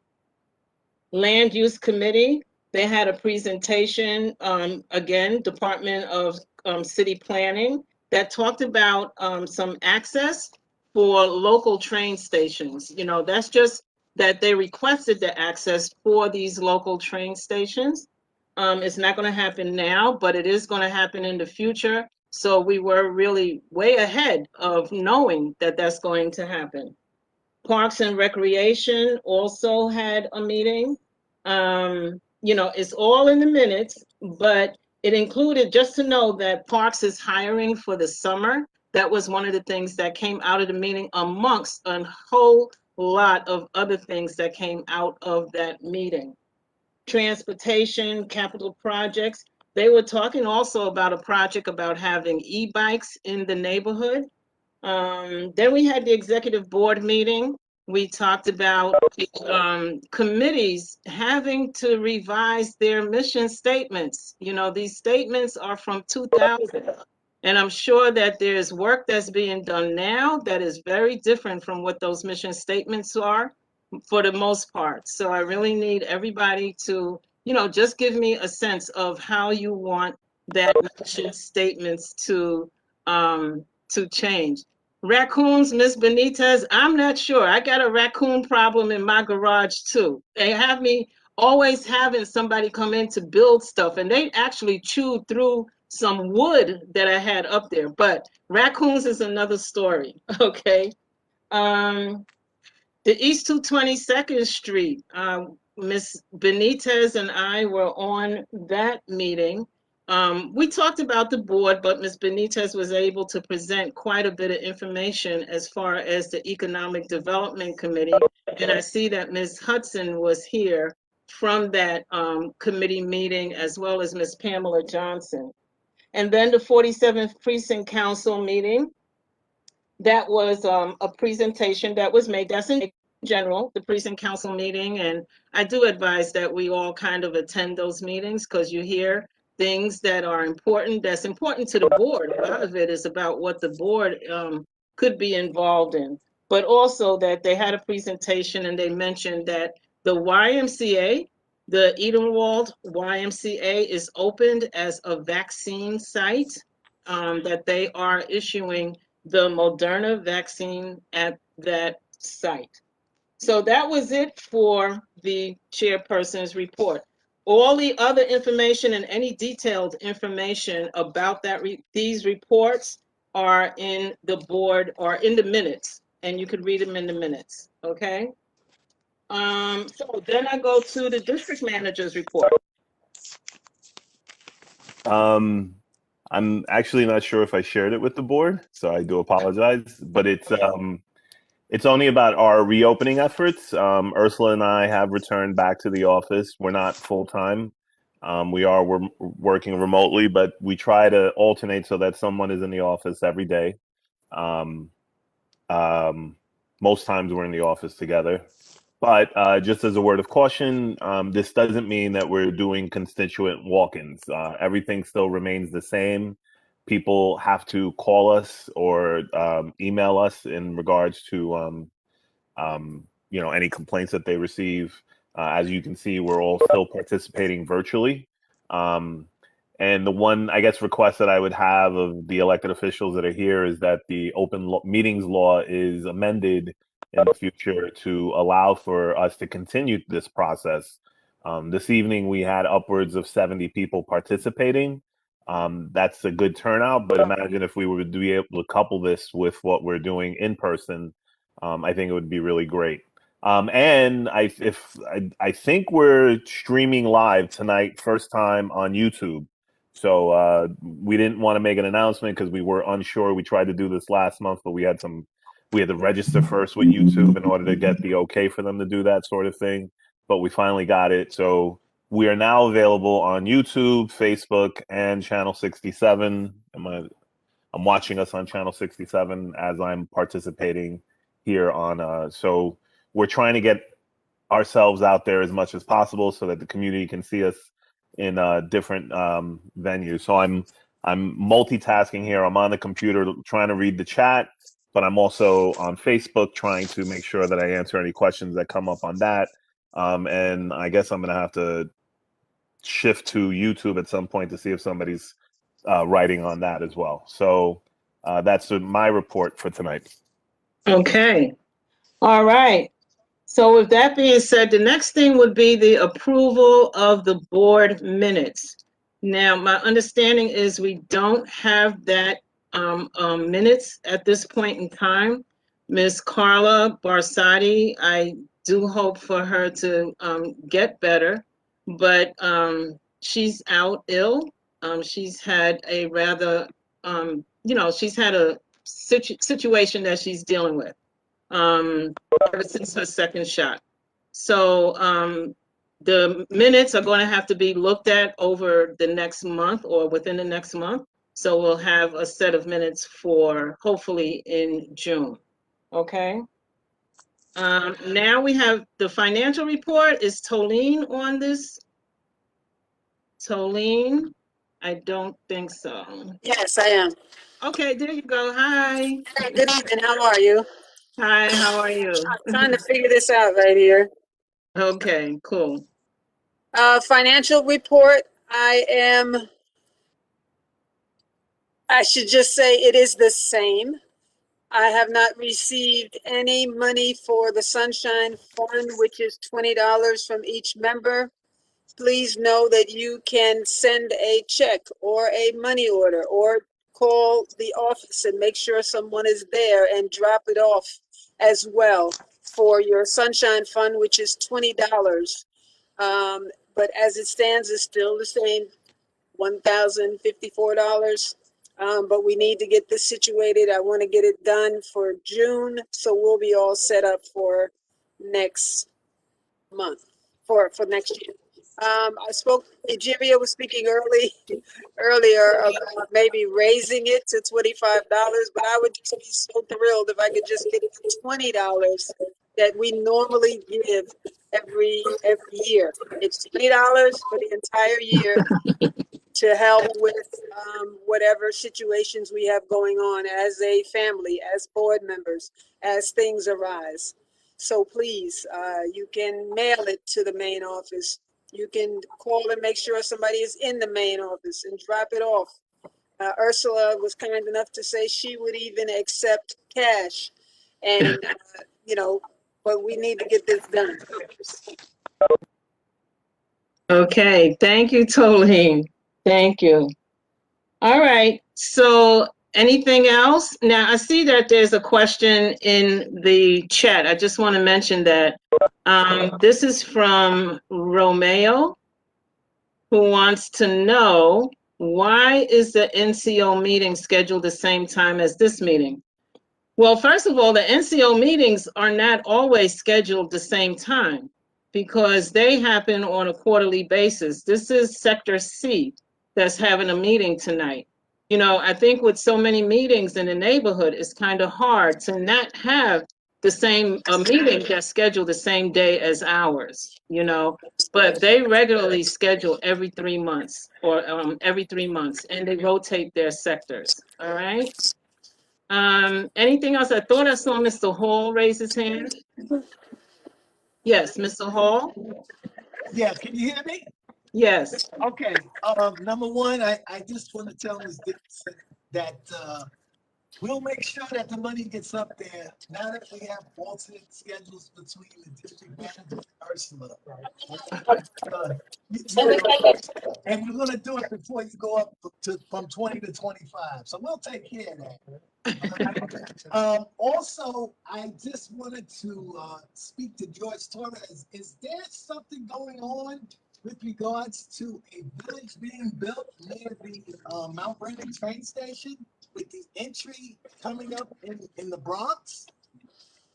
Land Use Committee, they had a presentation, again, Department of City Planning, that talked about some access for local train stations. That's just that they requested the access for these local train stations. It's not going to happen now, but it is going to happen in the future. So we were really way ahead of knowing that that's going to happen. Parks and Recreation also had a meeting. It's all in the minutes, but it included, just to know that Parks is hiring for the summer. That was one of the things that came out of the meeting, amongst a whole lot of other things that came out of that meeting. Transportation, capital projects. They were talking also about a project about having e-bikes in the neighborhood. Then we had the executive board meeting. We talked about committees having to revise their mission statements. You know, these statements are from 2000. And I'm sure that there's work that's being done now that is very different from what those mission statements are for the most part. So I really need everybody to, you know, just give me a sense of how you want that mission statements to change. Raccoons, Miss Benitez, I'm not sure. I got a raccoon problem in my garage too. They have me always having somebody come in to build stuff, and they actually chewed through some wood that I had up there. But raccoons is another story. Okay. The East 222nd Street, Miss Benitez and I were on that meeting. We talked about the board, but Ms. Benitez was able to present quite a bit of information as far as the Economic Development Committee. And I see that Ms. Hudson was here from that committee meeting, as well as Ms. Pamela Johnson. And then the 47th Precinct Council meeting, that was a presentation that was made. That's in general, the precinct council meeting. And I do advise that we all kind of attend those meetings, because you hear things that are important, that's important to the board. A lot of it is about what the board could be involved in, but also that they had a presentation and they mentioned that the YMCA, the Edenwald YMCA, is opened as a vaccine site, that they are issuing the Moderna vaccine at that site. So that was it for the chairperson's report. All the other information and any detailed information about that these reports are in the board or in the minutes, and you could read them in the minutes. Okay. So then I go to the district manager's report. I'm actually not sure if I shared it with the board, so I do apologize. But it's only about our reopening efforts. Ursula and I have returned back to the office. We're not full time. We're working remotely, but we try to alternate so that someone is in the office every day. Most times we're in the office together. But just as a word of caution, this doesn't mean that we're doing constituent walk-ins. Everything still remains the same. People have to call us or email us in regards to any complaints that they receive. As you can see, we're all still participating virtually. And the one, I guess, request that I would have of the elected officials that are here is that the open meetings law is amended in the future to allow for us to continue this process. This evening, we had upwards of 70 people participating. That's a good turnout, but imagine if we were to be able to couple this with what we're doing in person. I think it would be really great. And I think we're streaming live tonight, first time on YouTube. So we didn't want to make an announcement because we were unsure. We tried to do this last month, but we had to register first with YouTube in order to get the okay for them to do that sort of thing. But we finally got it. So we are now available on YouTube, Facebook, and Channel 67. I'm watching us on Channel 67 as I'm participating here on. So we're trying to get ourselves out there as much as possible so that the community can see us in different venues. So I'm multitasking here. I'm on the computer trying to read the chat, but I'm also on Facebook trying to make sure that I answer any questions that come up on that. And I guess I'm going to have to shift to YouTube at some point to see if somebody's writing on that as well. So that's my report for tonight. Okay. All right. So with that being said, the next thing would be the approval of the board minutes. Now, my understanding is we don't have that minutes at this point in time. Ms. Carla Barsati, I do hope for her to get better, but she's out ill. She's had a rather, she's had a situation that she's dealing with ever since her second shot. So the minutes are going to have to be looked at over the next month or within the next month. So we'll have a set of minutes for hopefully in June. Okay. Now we have the financial report. Is Tolene on this? Tolene? I don't think so. Yes, I am. Okay, there you go. Hi. Hey, good evening. How are you? Hi, how are you? I'm trying to figure this out right here. Okay, cool. Financial report. I should just say it is the same. I have not received any money for the Sunshine Fund, which is $20 from each member. Please know that you can send a check or a money order or call the office and make sure someone is there and drop it off as well for your Sunshine Fund, which is $20. But as it stands, it's still the same, $1,054. But we need to get this situated. I want to get it done for June, so we'll be all set up for next month, for next year. I spoke, Nigeria was speaking earlier about maybe raising it to $25, but I would just be so thrilled if I could just get it to $20 that we normally give every year. It's $20 for the entire year to help with whatever situations we have going on as a family, as board members, as things arise. So please, you can mail it to the main office. You can call and make sure somebody is in the main office and drop it off. Ursula was kind enough to say she would even accept cash. And, but we need to get this done. Okay, thank you, Tolene. Thank you. All right, so anything else? Now, I see that there's a question in the chat. I just want to mention that this is from Romeo, who wants to know, why is the NCO meeting scheduled the same time as this meeting? Well, first of all, the NCO meetings are not always scheduled the same time because they happen on a quarterly basis. This is Sector C that's having a meeting tonight. You know, I think with so many meetings in the neighborhood, it's kind of hard to not have the same meeting that's scheduled the same day as ours, but they regularly schedule every 3 months or every 3 months, and they rotate their sectors. All right. Anything else? I thought I saw Mr. Hall raise his hand. Yes, Mr. Hall. Yeah, can you hear me? Yes. Okay. Number one, I just want to tell Ms. Dixon that we'll make sure that the money gets up there. Now that we have alternate schedules between the district manager and Ursula. And we're going to do it before you go up from 20 to 25. So we'll take care of that. Also, I just wanted to speak to George Torres. Is there something going on with regards to a village being built near the Mount Vernon train station with the entry coming up in the Bronx?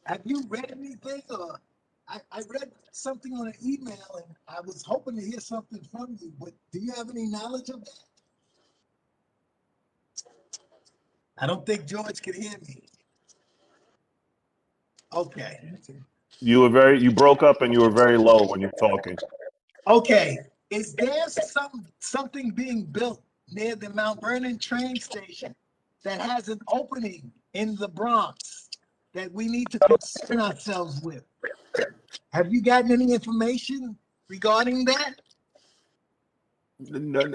Have you read anything? Or I read something on an email and I was hoping to hear something from you, but do you have any knowledge of that? I don't think George could hear me. Okay. You broke up and you were very low when you're talking. Okay. Is there something being built near the Mount Vernon train station that has an opening in the Bronx that we need to concern ourselves with? Have you gotten any information regarding that?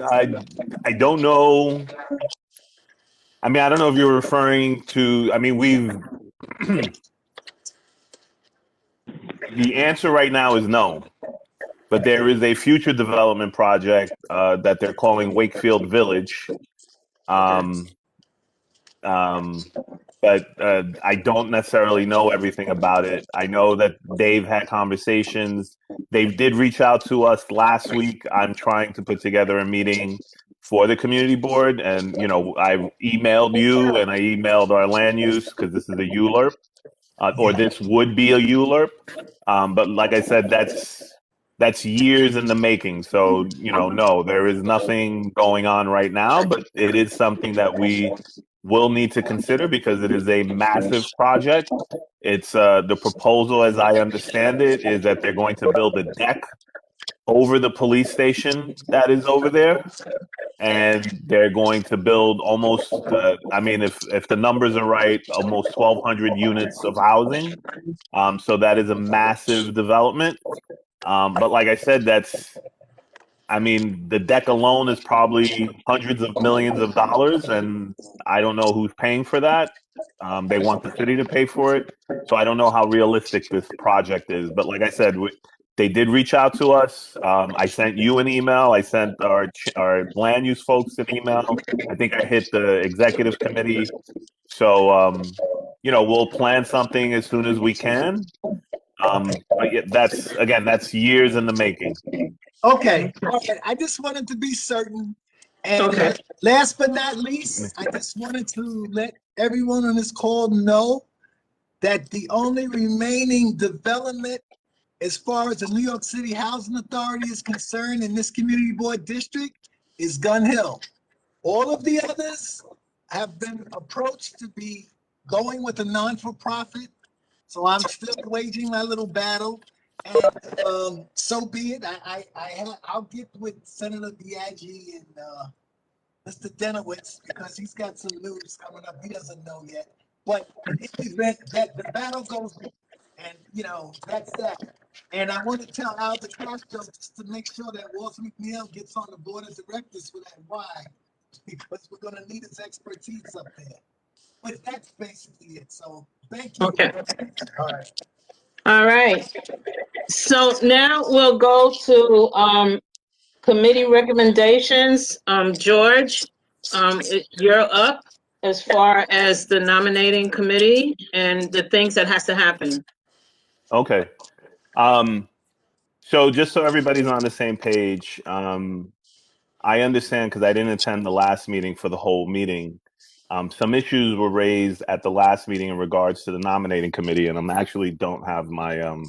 I don't know. I mean, I don't know if you're referring to, the answer right now is no. But there is a future development project that they're calling Wakefield Village. But I don't necessarily know everything about it. I know that they've had conversations. They did reach out to us last week. I'm trying to put together a meeting for the community board. And, I emailed you and I emailed our land use because this is a ULURP, or this would be a ULURP. But like I said, that's that's years in the making. So, no, there is nothing going on right now, but it is something that we will need to consider because it is a massive project. It's the proposal, as I understand it, is that they're going to build a deck over the police station that is over there. And they're going to build almost, if the numbers are right, almost 1,200 units of housing. So that is a massive development. But like I said, the deck alone is probably hundreds of millions of dollars, and I don't know who's paying for that. They want the city to pay for it. So I don't know how realistic this project is. But like I said, they did reach out to us. I sent you an email. I sent our land use folks an email. I think I hit the executive committee. So, we'll plan something as soon as we can. But yeah, that's years in the making. Okay. I just wanted to be certain. And last but not least, I just wanted to let everyone on this call know that the only remaining development as far as the New York City Housing Authority is concerned in this community board district is Gun Hill. All of the others have been approached to be going with a non-for-profit. So I'm still waging my little battle. And so be it. I'll get with Senator Biaggi and Mr. Denowitz because he's got some news coming up he doesn't know yet. But in the event that the battle goes on, and that's that. And I want to tell Al DeCastro just to make sure that Walter McNeil gets on the board of directors for that Y, because we're going to need his expertise up there. But that's basically it. So thank you. Okay. All right. All right. So now we'll go to committee recommendations. George, you're up as far as the nominating committee and the things that has to happen. Okay. So just so everybody's on the same page, I understand because I didn't attend the last meeting for the whole meeting. Some issues were raised at the last meeting in regards to the nominating committee, and I actually don't have my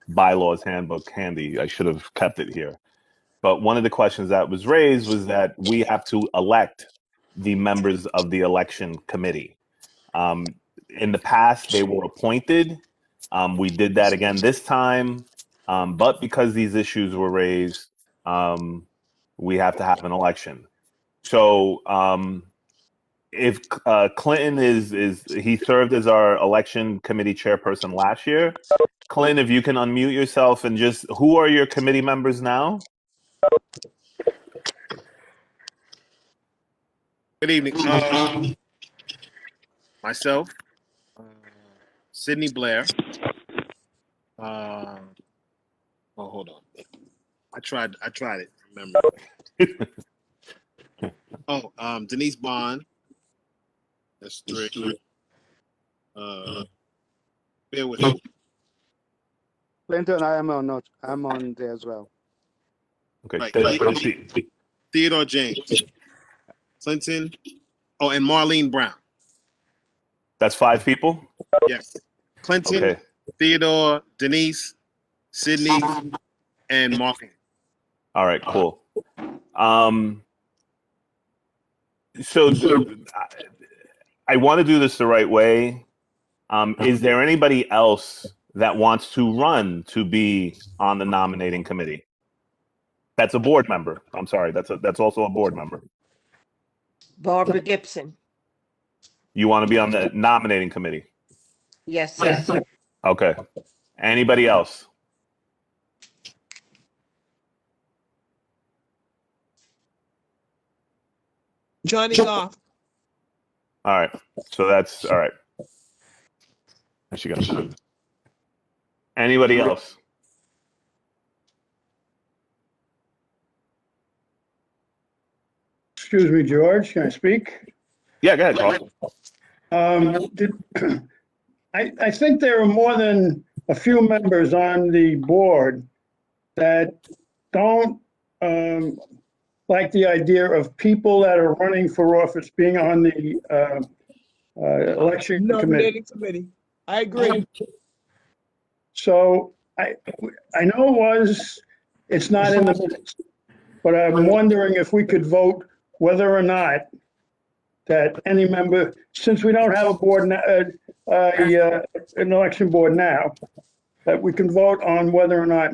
bylaws handbook handy. I should have kept it here. But one of the questions that was raised was that we have to elect the members of the election committee. In the past, they were appointed. We did that again this time. But because these issues were raised, we have to have an election. So if Clinton he served as our election committee chairperson last year. Clinton, if you can unmute yourself and just, who are your committee members now? Good evening. Myself, Sidney Blair. Hold on. I tried it. Remember? Denise Bond. That's 3. Bear with me. Clinton, I'm on there as well. Okay. Right. Theodore James. Clinton. Oh, and Marlene Brown. That's 5 people? Yes. Clinton, okay. Theodore, Denise, Sydney, and Marlene. All right, cool. So I want to do this the right way. Is there anybody else that wants to run to be on the nominating committee? That's a board member. I'm sorry. That's also a board member. Barbara Gibson. You want to be on the nominating committee? Yes. Okay. Anybody else? Johnny Goff. All right. So that's all right. There she goes. Anybody else? Excuse me, George, can I speak? Yeah, go ahead, Carl. I think there are more than a few members on the board that don't like the idea of people that are running for office being on the election Nominating committee. committee. I agree. So I know it was It's not in the minutes. But I'm wondering if we could vote whether or not that any member, since we don't have a board, an election board now, that we can vote on whether or not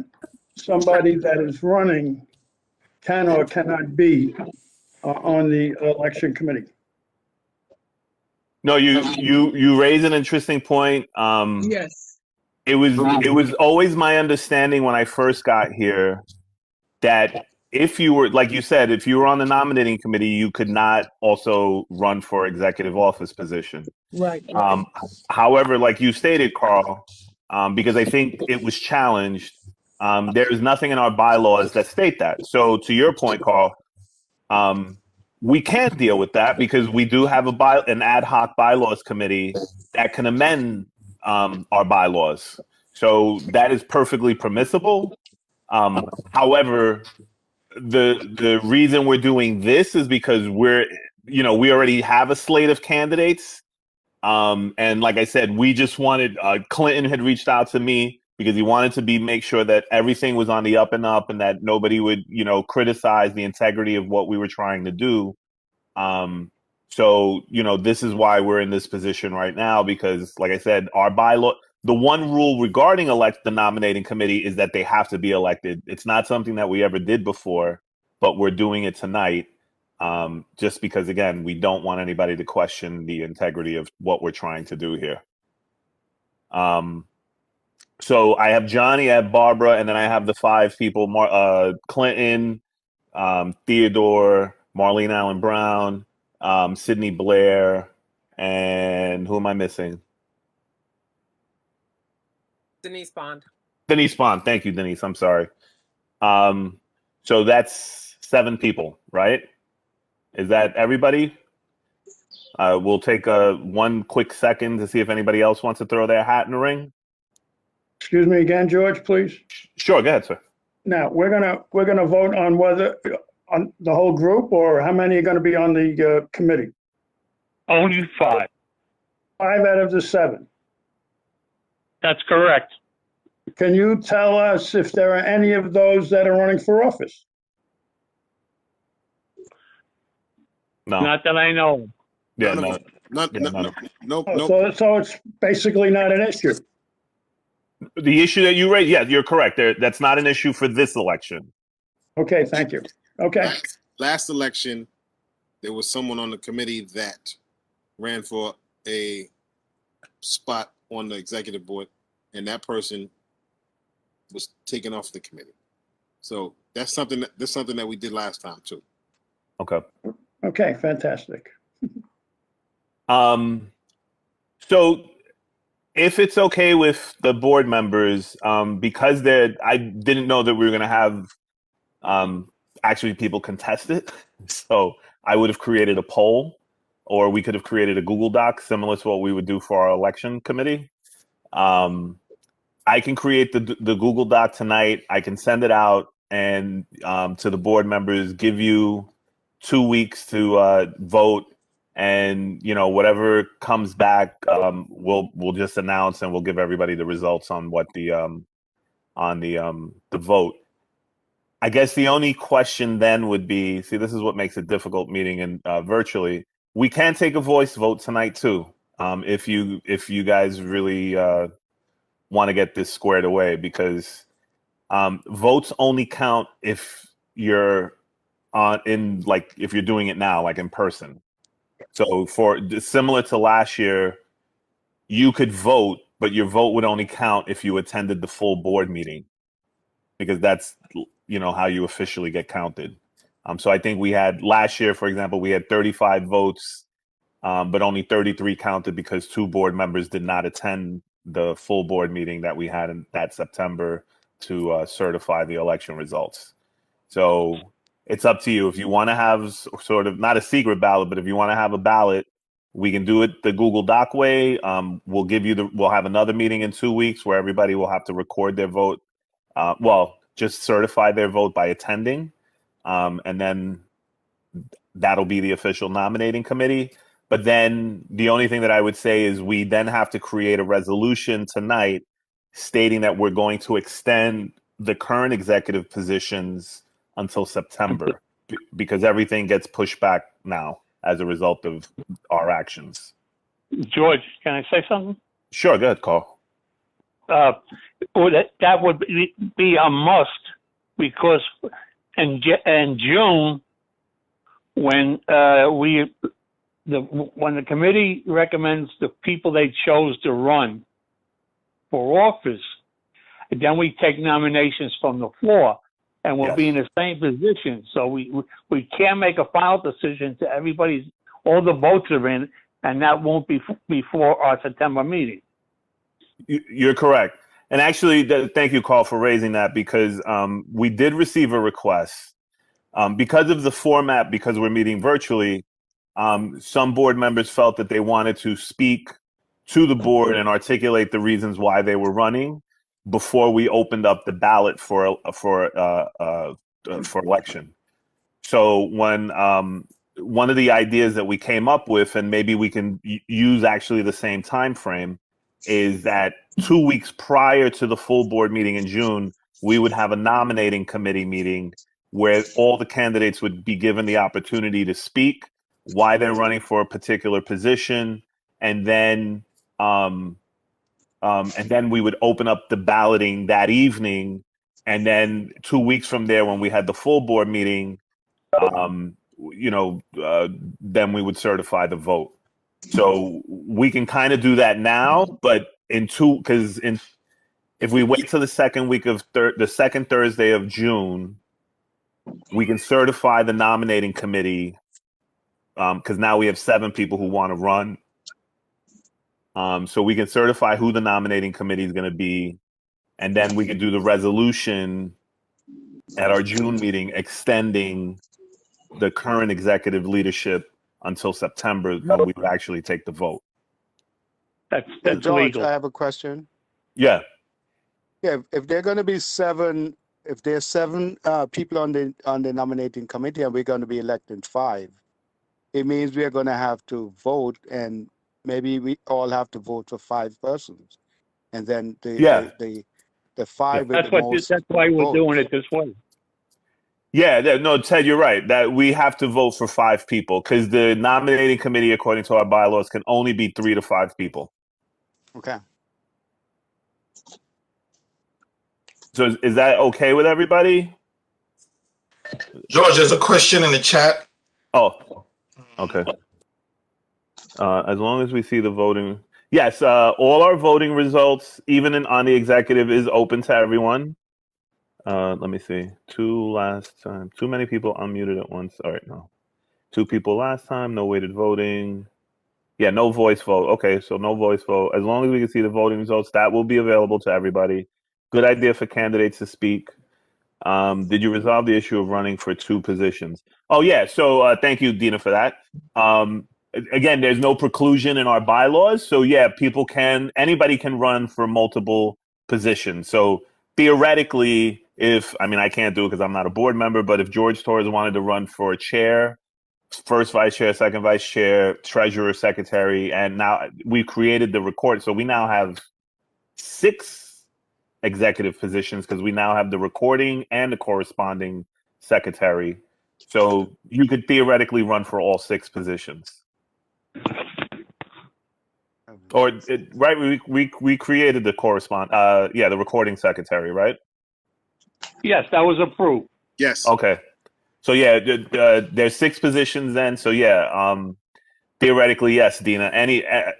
somebody that is running can or cannot be on the election committee. No, you raise an interesting point. Yes. It was always my understanding when I first got here that if you were, like you said, if you were on the nominating committee, you could not also run for executive office position. Right. However, like you stated, Carl, because I think it was challenged, there is nothing in our bylaws that state that. So to your point, Carl, we can deal with that because we do have an ad hoc bylaws committee that can amend our bylaws. So that is perfectly permissible. However, the reason we're doing this is because we already have a slate of candidates. And like I said, we just wanted, Clinton had reached out to me because he wanted to make sure that everything was on the up and up and that nobody would, criticize the integrity of what we were trying to do. So, this is why we're in this position right now, because like I said, our bylaw, the one rule regarding the nominating committee is that they have to be elected. It's not something that we ever did before, but we're doing it tonight. Just because, again, we don't want anybody to question the integrity of what we're trying to do here. So I have Johnny, I have Barbara, and then I have the 5 people, Clinton, Theodore, Marlene Allen Brown, Sydney Blair, and who am I missing? Denise Bond. Denise Bond. Thank you, Denise. I'm sorry. So that's 7 people, right? Is that everybody? We'll take one quick second to see if anybody else wants to throw their hat in the ring. Excuse me again, George, please. Sure, go ahead, sir. Now, we're gonna vote on whether, on the whole group, or how many are gonna be on the committee? Only 5. 5 out of the 7. That's correct. Can you tell us if there are any of those that are running for office? No. Not that I know of. Yeah, no. So it's basically not an issue. The issue that you raised, yeah, you're correct. That's not an issue for this election. Okay, thank you. Okay. Last election, there was someone on the committee that ran for a spot on the executive board, and that person was taken off the committee. So that's something that we did last time too. Okay. Okay, fantastic. So if it's okay with the board members, because I didn't know that we were going to have actually people contest it. So I would have created a poll, or we could have created a Google Doc similar to what we would do for our election committee. I can create the Google Doc tonight. I can send it out and to the board members, give you 2 weeks to vote. And whatever comes back, we'll just announce and we'll give everybody the results on what the vote. I guess the only question then would be, see, this is what makes it difficult meeting and virtually. We can take a voice vote tonight too, if you guys really want to get this squared away, because votes only count if you're if you're doing it now, like in person. So similar to last year, you could vote, but your vote would only count if you attended the full board meeting, because that's how you officially get counted. So I think we had last year, for example, we had 35 votes, but only 33 counted because 2 board members did not attend the full board meeting that we had in that September to certify the election results. So it's up to you. If you want to have sort of not a secret ballot, but if you want to have a ballot, we can do it the Google Doc way. We'll have another meeting in 2 weeks where everybody will have to record their vote. Just certify their vote by attending. And then that'll be the official nominating committee. But then the only thing that I would say is we then have to create a resolution tonight stating that we're going to extend the current executive positions until September because everything gets pushed back now as a result of our actions. George, can I say something? Sure, go ahead, Carl. Well, that would be a must because in June, when when the committee recommends the people they chose to run for office, then we take nominations from the floor, and we'll be in the same position. So we can't make a final decision to all the votes are in, and that won't be before our September meeting. You're correct. And actually, thank you, Carl, for raising that because we did receive a request. Because of the format, because we're meeting virtually, some board members felt that they wanted to speak to the board and articulate the reasons why they were running before we opened up the ballot for election. So when one of the ideas that we came up with, and maybe we can use actually the same time frame, is that 2 weeks prior to the full board meeting in June, we would have a nominating committee meeting where all the candidates would be given the opportunity to speak, why they're running for a particular position, and then we would open up the balloting that evening. And then 2 weeks from there, when we had the full board meeting, then we would certify the vote. So we can kind of do that now, but if we wait till the second week of the second Thursday of June, we can certify the nominating committee because now we have 7 people who want to run. So we can certify who the nominating committee is going to be, and then we can do the resolution at our June meeting extending the current executive leadership until September when we would actually take the vote. That's George, legal. I have a question. Yeah. Yeah, if there are going to be 7, if there's 7 people on the nominating committee and we're going to be electing 5, it means we're going to have to vote, and maybe we all have to vote for 5 persons, and then the 5 with the most. That's why we're doing it this way. Yeah, no, Ted, you're right. That we have to vote for 5 people because the nominating committee, according to our bylaws, can only be 3 to 5 people. Okay. So is that okay with everybody? George, there's a question in the chat. Oh, okay. As long as we see the voting. Yes, all our voting results, even on the executive, is open to everyone. Let me see. 2 last time. Too many people unmuted at once. All right, no. 2 people last time. No weighted voting. Yeah, no voice vote. Okay, so no voice vote. As long as we can see the voting results, that will be available to everybody. Good idea for candidates to speak. Did you resolve the issue of running for 2 positions? Oh, yeah. So thank you, Dina, for that. Again, there's no preclusion in our bylaws. So, yeah, anybody can run for multiple positions. So theoretically, I can't do it because I'm not a board member, but if George Torres wanted to run for chair, first vice chair, second vice chair, treasurer, secretary, and now we created the record. So we now have 6 executive positions because we now have the recording and the corresponding secretary. So you could theoretically run for all 6 positions. Right? We created the the recording secretary, right? Yes, that was approved. Yes. Okay. So yeah, there's 6 positions then. So yeah, theoretically, yes, Dina.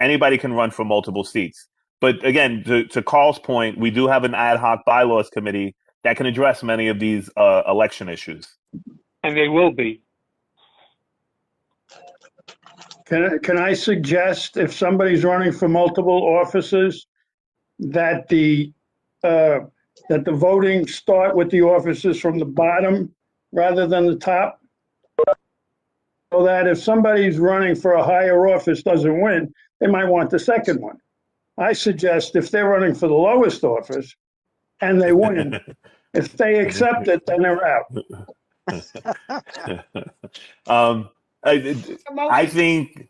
Anybody can run for multiple seats. But again, to Carl's point, we do have an ad hoc bylaws committee that can address many of these election issues. And they will be. Can I suggest if somebody's running for multiple offices that the voting start with the offices from the bottom rather than the top? So that if somebody's running for a higher office doesn't win, they might want the second one. I suggest if they're running for the lowest office and they win, if they accept it, then they're out. I think,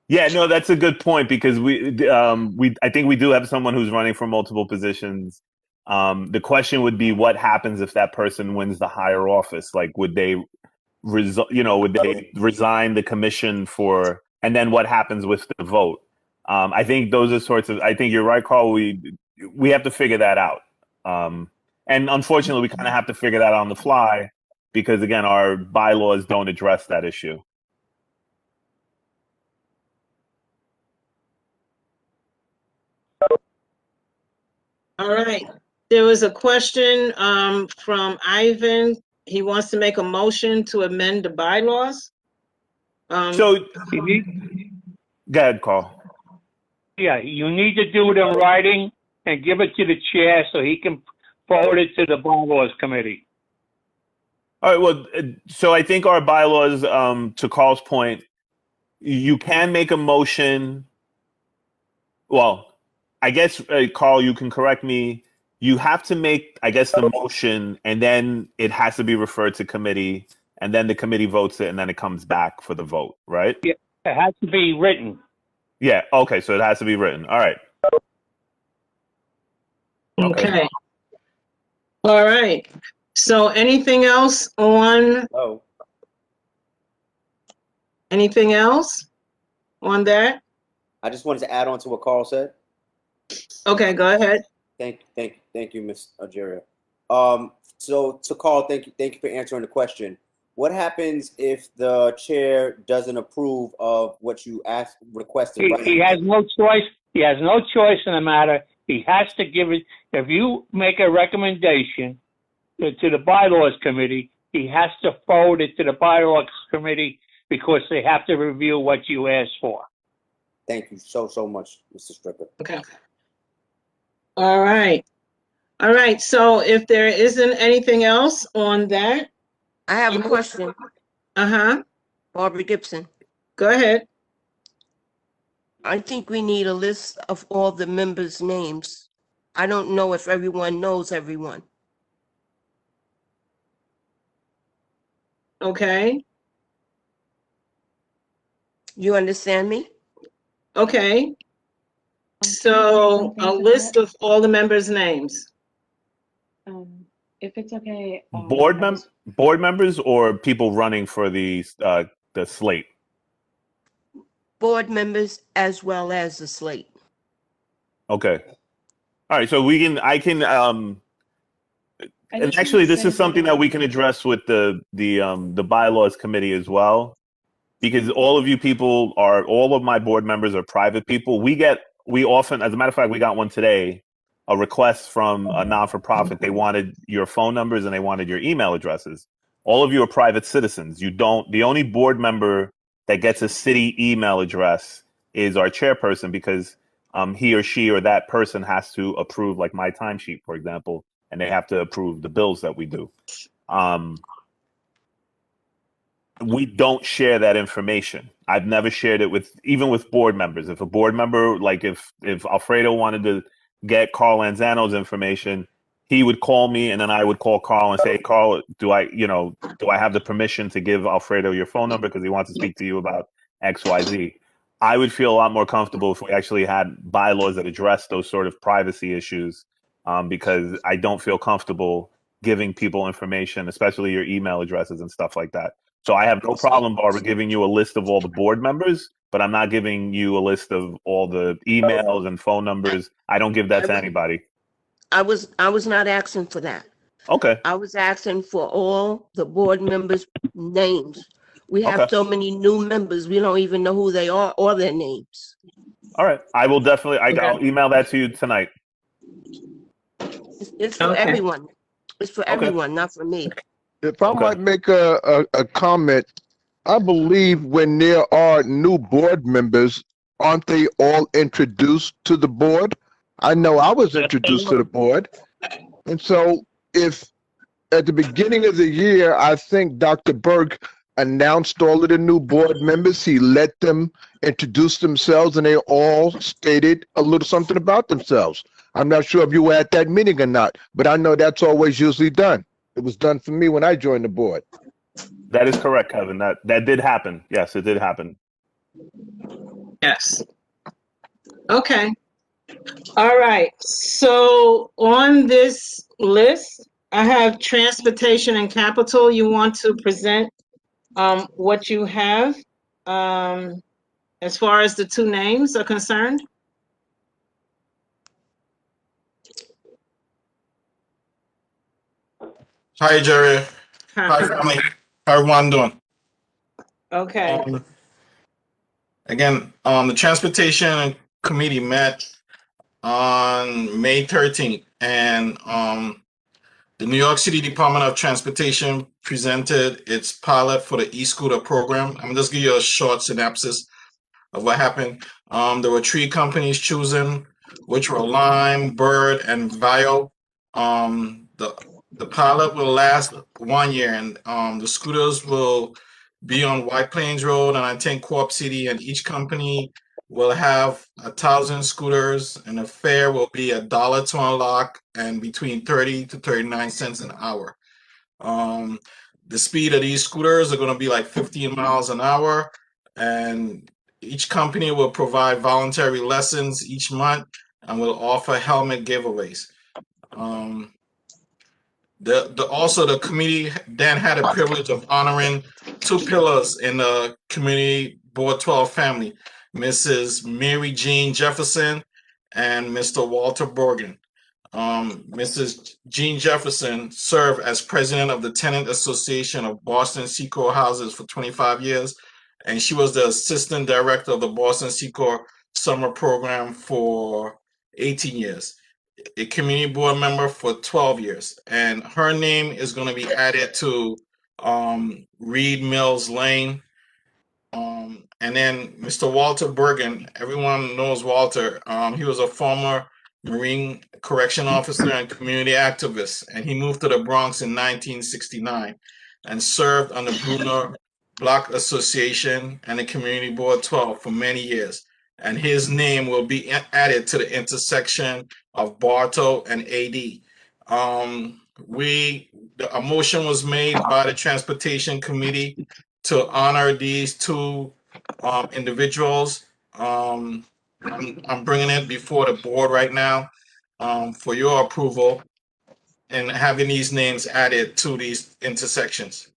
yeah, no, that's a good point because I think we do have someone who's running for multiple positions. The question would be, what happens if that person wins the higher office? Like, would they would they resign the commission for, and then what happens with the vote? I think those are sorts of, I think you're right, Carl. We have to figure that out. And unfortunately, we kind of have to figure that out on the fly because, again, our bylaws don't address that issue. All right. There was a question from Ivan. He wants to make a motion to amend the bylaws. So, go ahead, Carl. Yeah, you need to do it in writing and give it to the chair so he can forward it to the bylaws committee. All right. Well, so I think our bylaws, to Carl's point, you can make a motion. Well, I guess, Carl, you can correct me. You have to make, I guess, the motion, and then it has to be referred to committee, and then the committee votes it, and then it comes back for the vote, right? Yeah, it has to be written. Yeah. Okay. So it has to be written. All right. Okay. All right. So anything else on? Oh. Anything else on that? I just wanted to add on to what Carl said. Okay, go ahead. Thank you, Ms. Algeria. So to Carl, thank you for answering the question. What happens if the chair doesn't approve of what you requested? He has no choice. He has no choice in the matter. He has to give it. If you make a recommendation to the bylaws committee, he has to forward it to the bylaws committee because they have to review what you asked for. Thank you so much, Mr. Stricker. Okay. All right. All right. So if there isn't anything else on that. I have a question. Uh-huh. Barbara Gibson. Go ahead. I think we need a list of all the members' names. I don't know if everyone knows everyone. Okay. You understand me? Okay. So a list of all the members' names. If it's okay. Board members or people running for the slate? Board members as well as the slate. Okay. All right. So I can and actually this is something that we can address with the bylaws committee as well, because all of you people all of my board members are private people. We often, as a matter of fact, we got one today, a request from a non-for-profit. They wanted your phone numbers and they wanted your email addresses. All of you are private citizens. The only board member that gets a city email address is our chairperson, because he or she or that person has to approve, like my timesheet, for example, and they have to approve the bills that we do. We don't share that information. I've never shared it even with board members. If a board member, like if Alfredo wanted to get Carl Lanzano's information, he would call me and then I would call Carl and say, Carl, do I have the permission to give Alfredo your phone number because he wants to speak to you about XYZ? I would feel a lot more comfortable if we actually had bylaws that address those sort of privacy issues, because I don't feel comfortable giving people information, especially your email addresses and stuff like that. So I have no problem, Barbara, giving you a list of all the board members, but I'm not giving you a list of all the emails and phone numbers. I don't give that to anybody. I was not asking for that. Okay. I was asking for all the board members' names. We have so many new members, we don't even know who they are or their names. All right. I will definitely, I'll email that to you tonight. It's for everyone. It's for everyone, not for me. If I might make a comment, I believe when there are new board members, aren't they all introduced to the board? I know I was introduced to the board. And so if at the beginning of the year, I think Dr. Berg announced all of the new board members, he let them introduce themselves and they all stated a little something about themselves. I'm not sure if you were at that meeting or not, but I know that's always usually done. It was done for me when I joined the board. That is correct, Kevin. That did happen. Yes, it did happen. Yes. Okay. All right, so on this list, I have transportation and capital. You want to present what you have as far as the two names are concerned? Hi, Jerry. Hi, Hi. family. How everyone doing? Okay. Again, the Transportation Committee met on May 13th, and the New York City Department of Transportation presented its pilot for the e-scooter program. I'm just give you a short synopsis of what happened. There were 3 companies chosen, which were Lime, Bird, and Vio. The pilot will last 1 year, and the scooters will be on White Plains Road and I think Co-op City, and each company will have 1,000 scooters, and the fare will be $1 to unlock and between 30 to 39 cents an hour. The speed of these scooters are going to be like 15 miles an hour, and each company will provide voluntary lessons each month and will offer helmet giveaways. Also, the committee then had the privilege of honoring 2 pillars in the Community Board 12 family, Mrs. Mary Jean Jefferson and Mr. Walter Borgen. Mrs. Jean Jefferson served as president of the Tenant Association of Boston Secor Houses for 25 years, and she was the assistant director of the Boston Secor Summer Program for 18 years. A community board member for 12 years, and her name is going to be added to Reed Mills Lane. And then Mr. Walter Bergen, everyone knows Walter. He was a former Marine correction officer and community activist, and he moved to the Bronx in 1969 and served on the Bruner Block Association and the Community Board 12 for many years. And his name will be added to the intersection of Bartow and AD. A motion was made by the Transportation Committee to honor these 2 individuals. I'm bringing it before the board right now for your approval and having these names added to these intersections.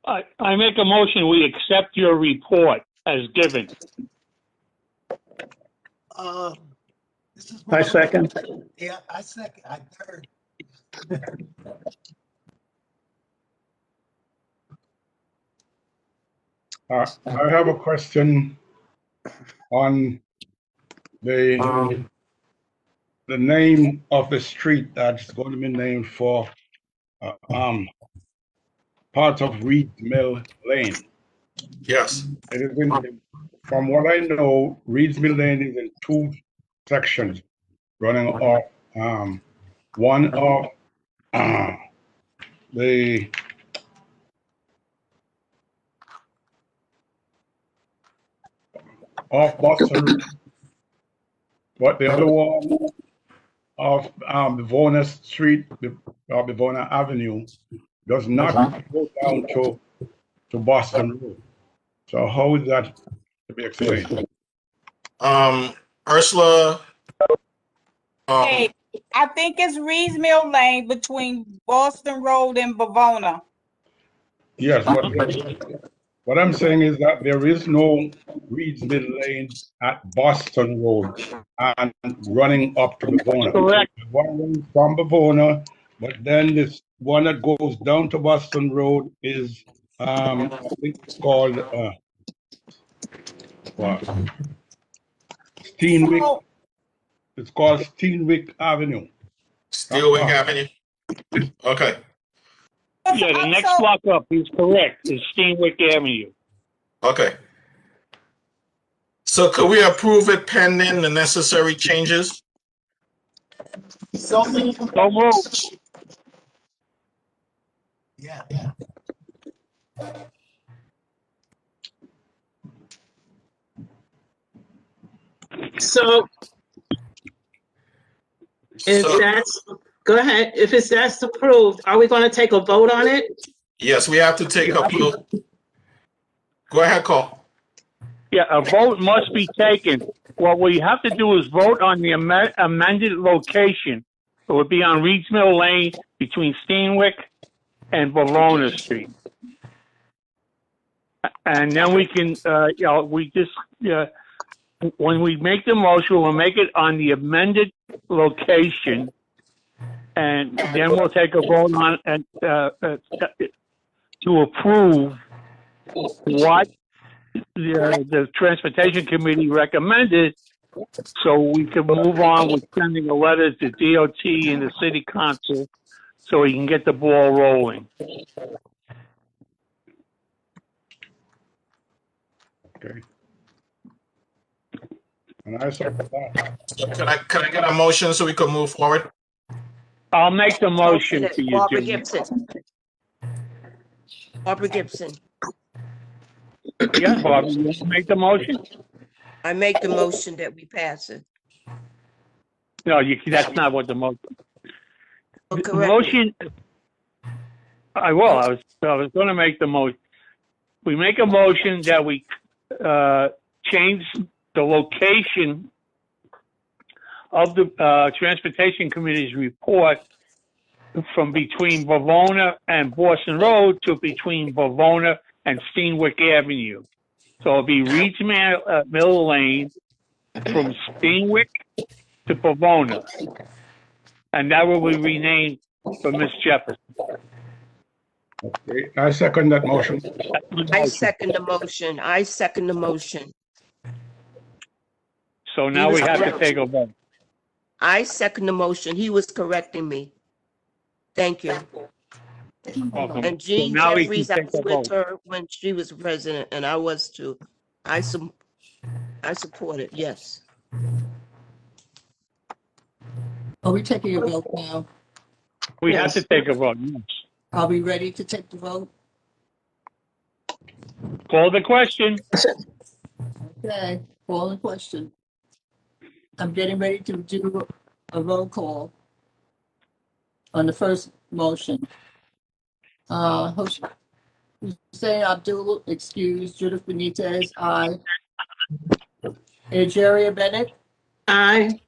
I make a motion, we accept your report as given. This is I second. Yeah, I second. I third. I have a question on the name of the street that's going to be named for part of Reed Mill Lane. Yes. It is in, from what I know, Reed Mill Lane is in 2 sections running off. One off the off Boston, but the other one off Bevona Street, Bevona Avenue, does not go down to Boston Road. So how is that to be explained? Ursula. Hey, I think it's Reed's Mill Lane between Boston Road and Bavona. Yes, what I'm saying is that there is no Reed's Mill Lane at Boston Road and running up to Bavona. Correct. One from Bavona, but then this one that goes down to Boston Road is, I think it's called Steenwick. It's called Steenwick Avenue. Steenwick Avenue. Okay. Yeah, the next block up is correct. Is Steenwick Avenue. Okay. So could we approve it pending the necessary changes? So moved. Yeah. So if that's, go ahead, if that's approved, are we going to take a vote on it? Yes, we have to take a vote. Go ahead, Cole. Yeah, a vote must be taken. What we have to do is vote on the amended location. It would be on Reeds Mill Lane between Steenwick and Bavona Street. And then we can, when we make the motion, we'll make it on the amended location. And then we'll take a vote on to approve what the Transportation Committee recommended, so we can move on with sending a letter to DOT and the City Council so we can get the ball rolling. Okay. And I support that. So can I get a motion so we can move forward? I'll make the motion for you, Barbara Jimmy. Gibson. Barbara Gibson. Yeah, Barbara, you want to make the motion? I make the motion that we pass it. No, that's not what the motion. Oh, The correct. motion. I will. I was going to make the motion. We make a motion that we change the location of the Transportation Committee's report from between Bavona and Boston Road to between Bavona and Steenwick Avenue. So it'll be Reeds Mill Lane from Steenwick to Bavona. And that will be renamed for Miss Jefferson. Okay, I second that motion. I second the motion. I second the motion. So now we have to take a vote. I second the motion. He was correcting me. Thank you. Okay. And Jean So now we can Jeffries, I take was a with vote. her when she was president, and I was too. I support it, yes. Are we taking a vote now? We have to take a vote, yes. Are we ready to take the vote? Call the question. Okay, call the question. I'm getting ready to do a roll call on the first motion. Hussein Abdul, excuse. Judith Benitez, aye. Egeria Bennett? Aye.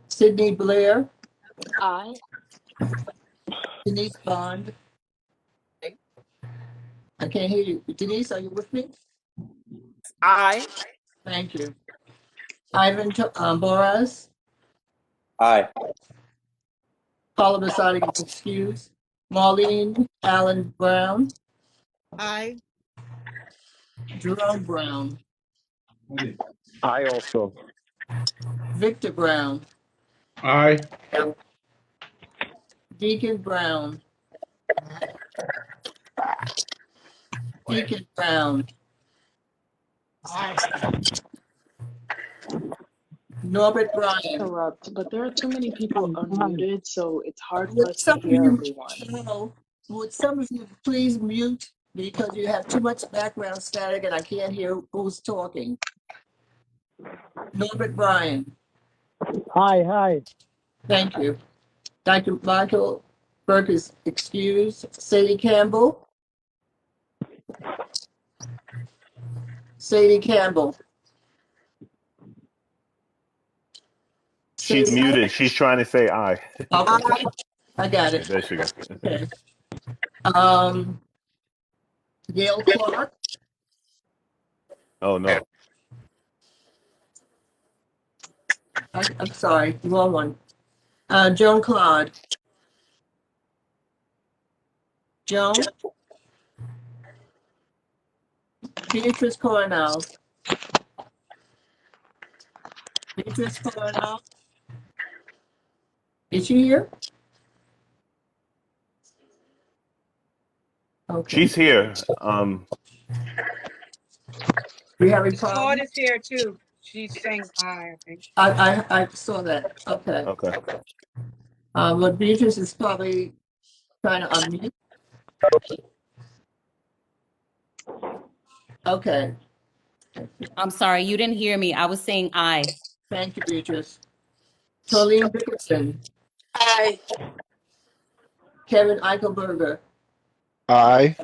Sydney Blair? Aye. Denise Bond? I can't hear you. Denise, are you with me? Aye. Thank you. Ivan Boras? Aye. Paula Masadi is excused. Marlene Allen Brown? Aye. Jerome Brown? I also. Victor Brown? Aye. Deacon Brown? Deacon Brown? Norbert Bryan? Interrupt, but there are too many people unmuted, so it's hard for us to hear everyone. Would some of you please mute, because you have too much background static and I can't hear who's talking. Norbert Bryan? Hi. Thank you. Dr. Michael Burke is excused. Sadie Campbell? Sadie Campbell? She's muted. She's trying to say aye. Okay. I got it. There she goes. Okay. Gail Clark? Oh, no. I'm sorry, wrong one. Joan Claude? Joan? Beatrice Coronel? Beatrice Coronel? Is she here? Okay. She's here. We have a problem? Claude is here too. She's saying aye, I think. I saw that. Okay. Okay. But Beatrice is probably trying to unmute. Okay. I'm sorry, you didn't hear me. I was saying aye. Thank you, Beatrice. Colleen Dickinson. Aye. Kevin Eichelberger. Aye.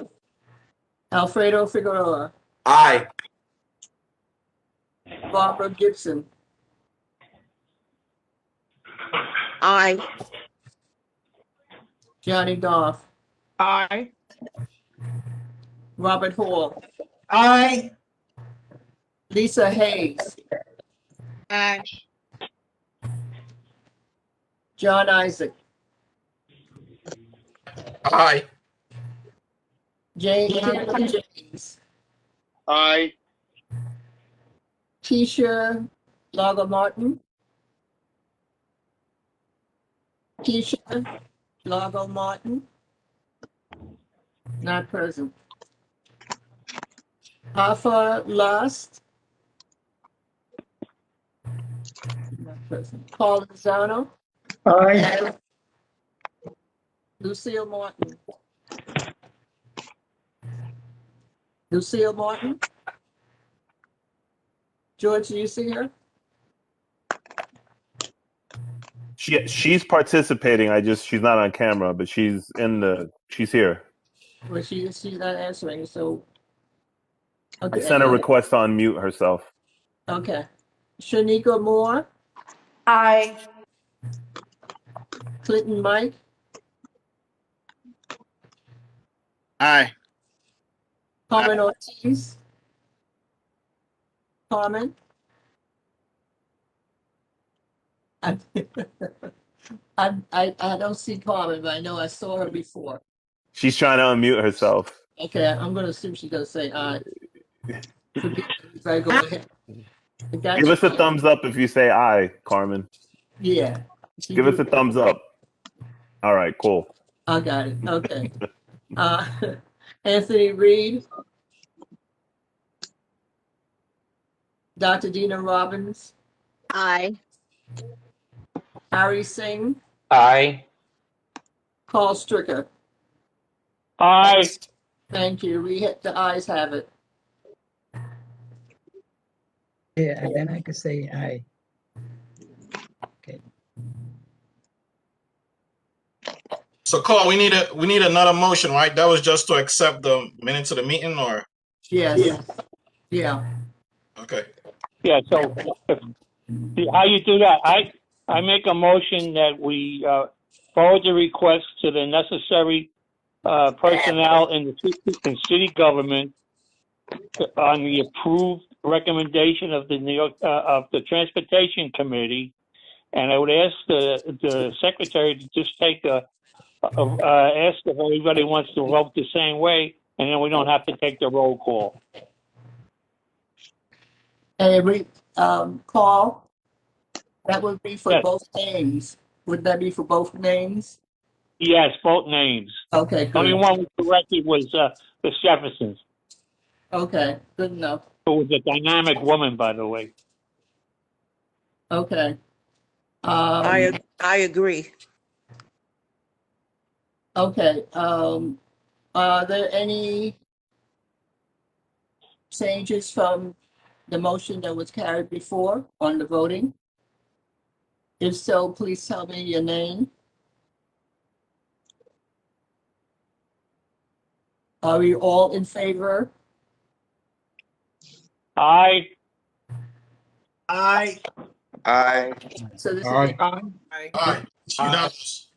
Alfredo Figueroa. Aye. Barbara Gibson. Aye. Johnny Goff. Aye. Robert Hall. Aye. Lisa Hayes. Aye. John Isaac. Aye. James. Aye. Keisha Lager Martin. Keisha Lago Martin. Not present. Alpha Lust. Not present. Paul Lozano. Aye. Lucille Martin. Lucille Martin. George, do you see her? She's participating. She's not on camera, but she's here. Well, she's not answering, so. I Okay. sent a request to unmute herself. Okay. Shanika Moore. Aye. Clinton Mike. Aye. Carmen Ortiz. Carmen. I don't see Carmen, but I know I saw her before. She's trying to unmute herself. Okay, I'm gonna assume she's gonna say aye. If I go ahead. Give us a thumbs up if you say aye, Carmen. Yeah. Give us a thumbs up. All right, cool. I got it. Okay. Anthony Reed. Dr. Dina Robbins. Aye. Harry Singh. Aye. Carl Stricker. Aye. Thank you. The ayes have it. Yeah, and then I could say aye. Okay. So Carl, we need another motion, right? That was just to accept the minutes of the meeting, or? Yes. Yeah. Okay. Yeah, so how you do that? I make a motion that we forward the request to the necessary personnel in the city government on the approved recommendation of the New York of the Transportation Committee, and I would ask the secretary to just take ask if everybody wants to vote the same way, and then we don't have to take the roll call. And Carl, that would be for Yes. both names. Would that be for both names? Yes, both names. Okay, good. Only one we corrected was the Jeffersons, Okay, good enough. who was a dynamic woman, by the way. Okay. I agree. Okay. Are there any changes from the motion that was carried before on the voting? If so, please tell me your name. Are we all in favor? Aye. Aye. Aye. So this Aye. is Aye. It's unanimous.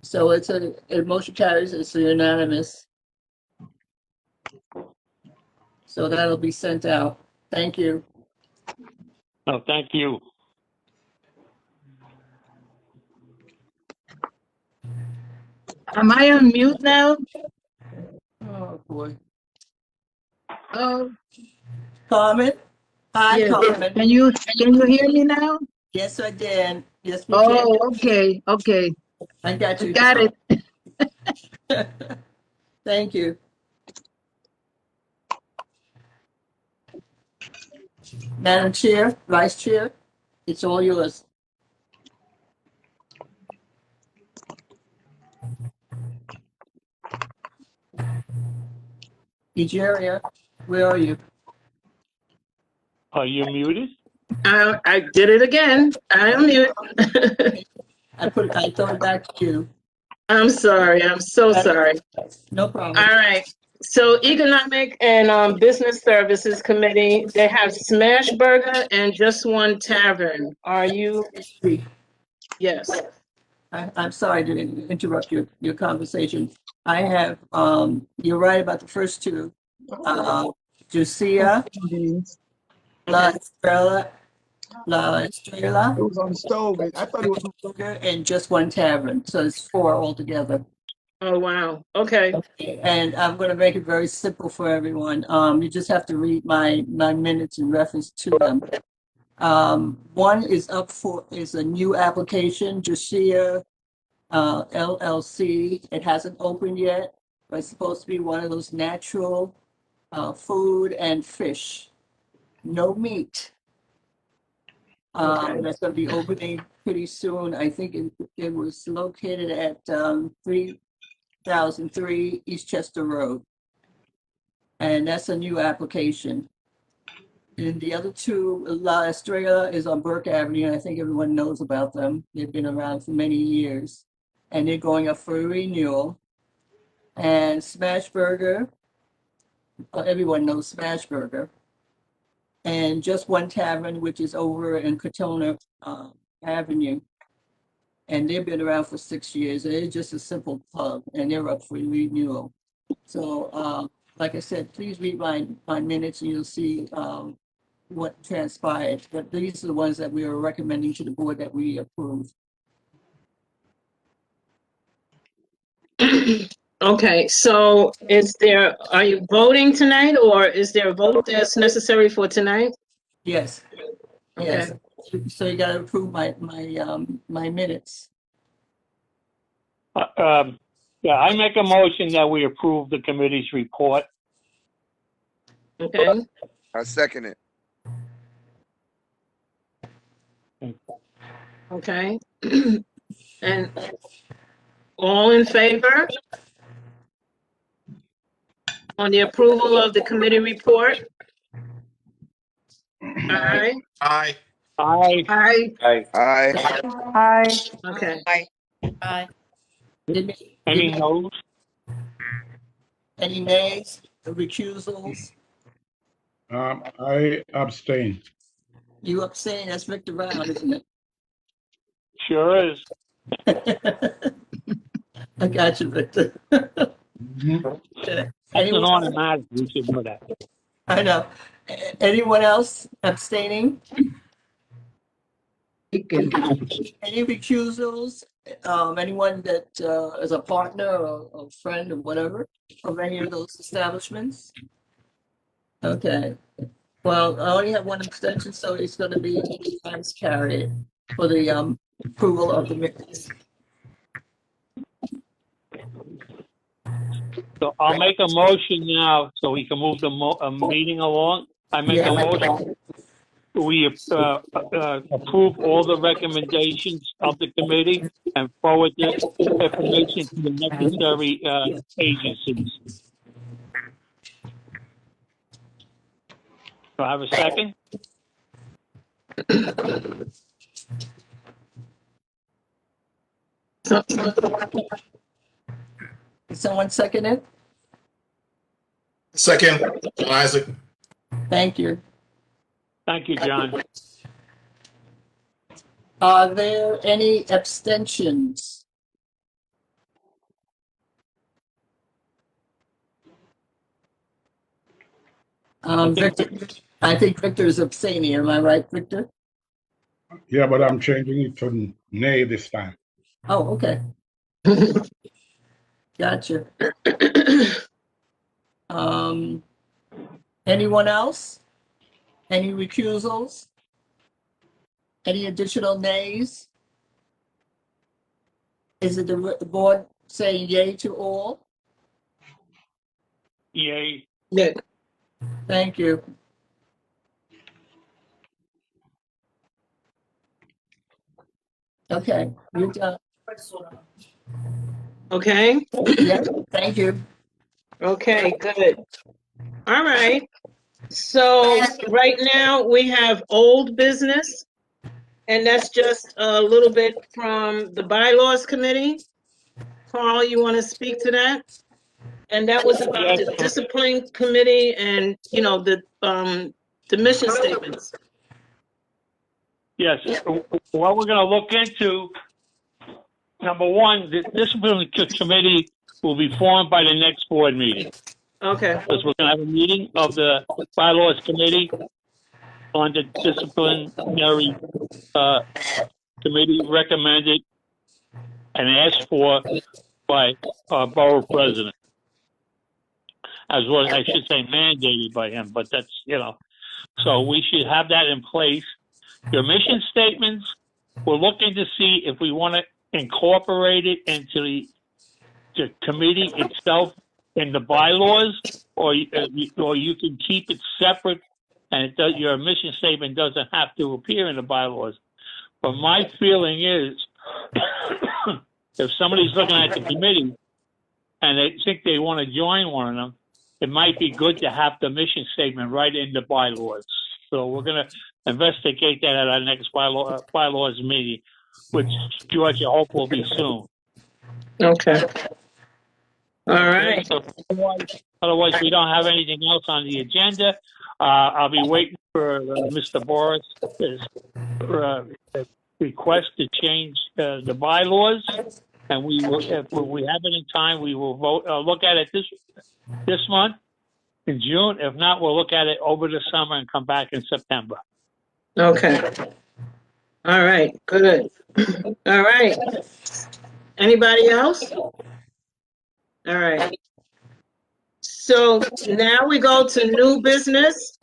so it's a motion carries. It's unanimous. So that'll be sent out. Thank you. No, thank you. Am I on mute now? Oh boy. Oh, Carmen? Hi, yes. Carmen. Can you hear me now? Yes, I did. Yes, we can. Oh, okay. I got you. Got it. Thank you. Madam Chair, Vice Chair, it's all yours. Egeria, where are you? Are you muted? I did it again. I am mute. I throw it back to you. I'm sorry. I'm so sorry. No problem. All right. So Economic and Business Services Committee, they have Smash Burger and Just One Tavern. Are you? Yes. I'm sorry to interrupt your conversation. I have, you're right about the first two. Jusia, La Estrella, It was on the stove. I thought it was. and Just One Tavern. So it's 4 altogether. Oh, wow. Okay. And I'm going to make it very simple for everyone. You just have to read my minutes in reference to them. One is is a new application, Jusia LLC. It hasn't opened yet, but it's supposed to be one of those natural food and fish, no meat. That's going to be opening pretty soon. I think it was located at 3003 Eastchester Road. And that's a new application. And the other two, La Estrella is on Burke Avenue, and I think everyone knows about them. They've been around for many years. And they're going up for a renewal. And Smash Burger, everyone knows Smash Burger. And Just One Tavern, which is over in Katona Avenue. And they've been around for 6 years. It's just a simple pub, and they're up for renewal. So, like I said, please read my minutes, and you'll see what transpired. But these are the ones that we are recommending to the board that we approve. Okay, so are you voting tonight, or is there a vote that's necessary for tonight? Yes. Okay. Yes. So you got to approve my minutes. Yeah, I make a motion that we approve the committee's report. Okay. I second it. Okay. And all in favor on the approval of the committee report? Aye. Aye. Aye. Aye. Aye. Aye. Okay. Aye. Any noes? Any nays, recusals? I abstain. You abstain, that's Victor Brown, isn't it? Sure is. I got you, Victor. That's an automatic. We should know that. I know. Anyone else abstaining? Any recusals? Anyone that is a partner or a friend or whatever of any of those establishments? Okay. Well, I only have one abstention, so it's going to be times carried for the approval of the minutes. So I'll make a motion now so we can move the meeting along. I make a motion. We approve all the recommendations of the committee and forward this information to the necessary agencies. Do I have a second? Someone second it? Second, John Isaac. Thank you. Thank you, John. Are there any abstentions? Victor, I think Victor is abstaining. Am I right, Victor? Yeah, but I'm changing it to nay this time. Oh, okay. Gotcha. Anyone else? Any recusals? Any additional nays? Is it the board saying yay to all? Yay. Yeah. Thank you. Okay, you're done. Okay. Yeah, thank you. Okay, good. All right. So right now we have old business, and that's just a little bit from the bylaws committee. Carl, you want to speak to that? And that was about the discipline committee and, you know, the mission statements. Yes, what we're gonna look into, number one, the discipline committee will be formed by the next board meeting. Okay. Because we're gonna have a meeting of the bylaws committee on the disciplinary, committee recommended and asked for by our borough president. As well, I should say mandated by him, but that's, you know, so we should have that in place. Your mission statements, we're looking to see if we want to incorporate it into the committee itself in the bylaws, or you can keep it separate and your mission statement doesn't have to appear in the bylaws. But my feeling is, if somebody's looking at the committee and they think they want to join one of them, it might be good to have the mission statement right in the bylaws. So we're going to investigate that at our next bylaws meeting, which George, I hope will be soon. Okay. All right. So otherwise, we don't have anything else on the agenda. I'll be waiting for Mr. Boris' request to change the bylaws, and we will, if we have it in time, we will vote. Look at it this month in June. If not, we'll look at it over the summer and come back in September. Okay. All right. Good. All right. Anybody else? All right. So now we go to new business.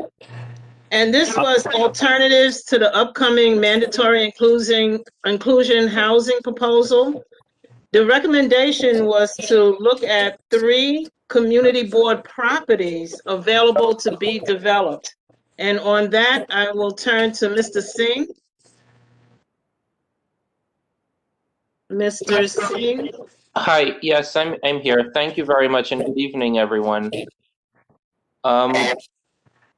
And this was alternatives to the upcoming mandatory inclusion housing proposal. The recommendation was to look at 3 community board properties available to be developed. And on that, I will turn to Mr. Singh. Mr. Singh. Hi, yes, I'm here. Thank you very much, and good evening, everyone.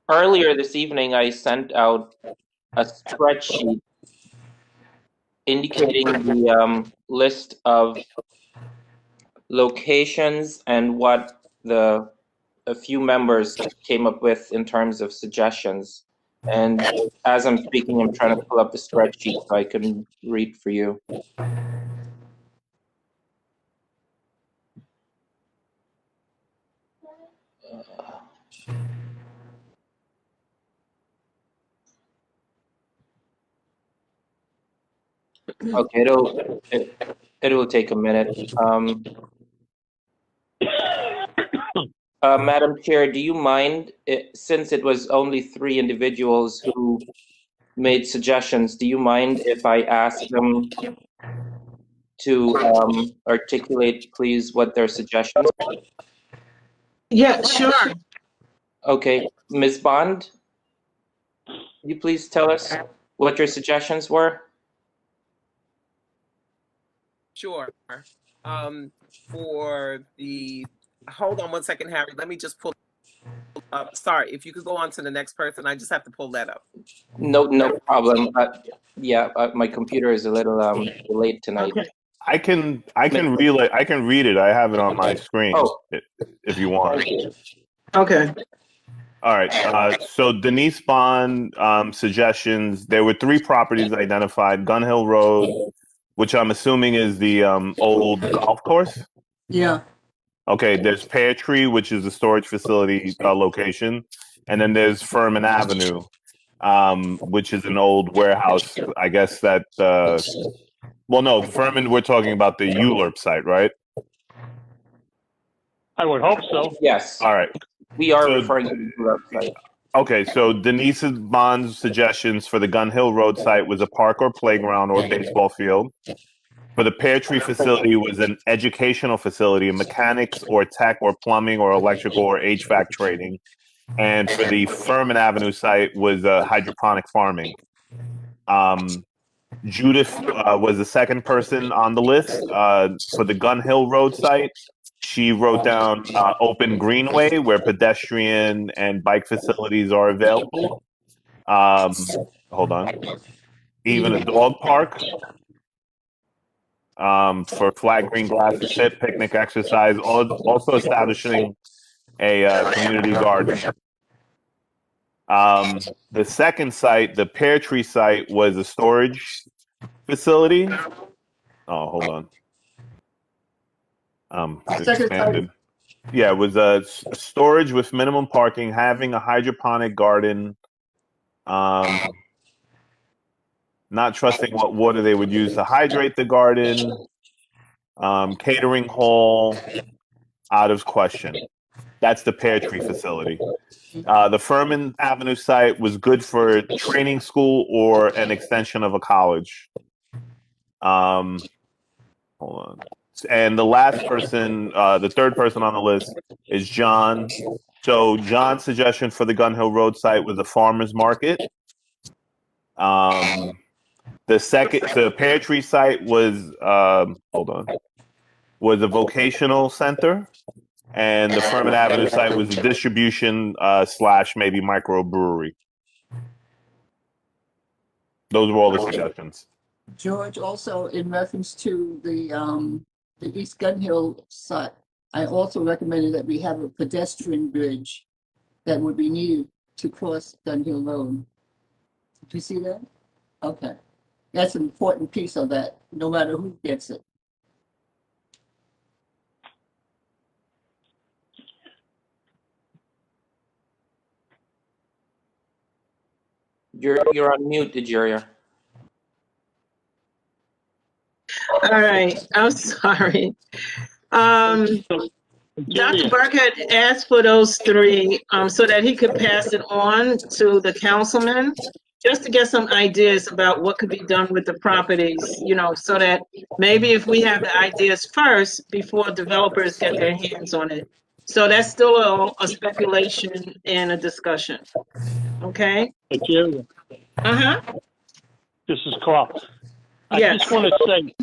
Earlier this evening, I sent out a spreadsheet indicating the list of locations and what a few members came up with in terms of suggestions. And as I'm speaking, I'm trying to pull up the spreadsheet so I can read for you. Okay, it will take a minute. Madam Chair, do you mind, since it was only 3 individuals who made suggestions, do you mind if I ask them to articulate, please, what their suggestions are? Yeah, sure. Okay, Ms. Bond, can you please tell us what your suggestions were? Sure. For the, hold on one second, Harry. Let me just pull up. Sorry, if you could go on to the next person, I just have to pull that up. No problem. My computer is a little delayed tonight. Okay. I can read it. I have it on my screen. Oh. If you want. Okay. All right. So Denise Bond suggestions. There were 3 properties identified: Gun Hill Road, which I'm assuming is the old golf course. Yeah. Okay. There's Pear Tree, which is the storage facility location, and then there's Furman Avenue, which is an old warehouse. I guess that. Well, no, Furman. We're talking about the ULURP site, right? I would hope so. Yes. All right. We are referring to the ULURP site. Okay, so Denise Bond's suggestions for the Gun Hill Road site was a park or playground or baseball field. For the Pear Tree facility was an educational facility, mechanics or tech or plumbing or electrical or HVAC training. And for the Furman Avenue site was hydroponic farming. Judith was the second person on the list. For the Gun Hill Road site, she wrote down open greenway where pedestrian and bike facilities are available. Hold on. Even a dog park. for flat green grass to sit, picnic, exercise, also establishing a community garden. The second site, the pear tree site, was a storage facility. Oh, hold on. Expanded. Yeah, it was a storage with minimum parking, having a hydroponic garden. Not trusting what water they would use to hydrate the garden. Catering hall, out of question. That's the pear tree facility. The Furman Avenue site was good for training school or an extension of a college. Hold on. And the last person, the third person on the list is John. So John's suggestion for the Gun Hill Road site was a farmer's market. The pear tree site was, was a vocational center. And the Furman Avenue site was a distribution / maybe microbrewery. Those were all the suggestions. George, also in reference to the East Gun Hill site, I also recommended that we have a pedestrian bridge that would be needed to cross Gun Hill Road. Did you see that? Okay. That's an important piece of that, no matter who gets it. You're on mute, Egeria. All right, I'm sorry. Dr. Burke had asked for those three so that he could pass it on to the councilman, just to get some ideas about what could be done with the properties, you know, so that maybe if we have the ideas first before developers get their hands on it. So that's still a speculation and a discussion. Okay? Uh-huh. This is Carl. I just want to say,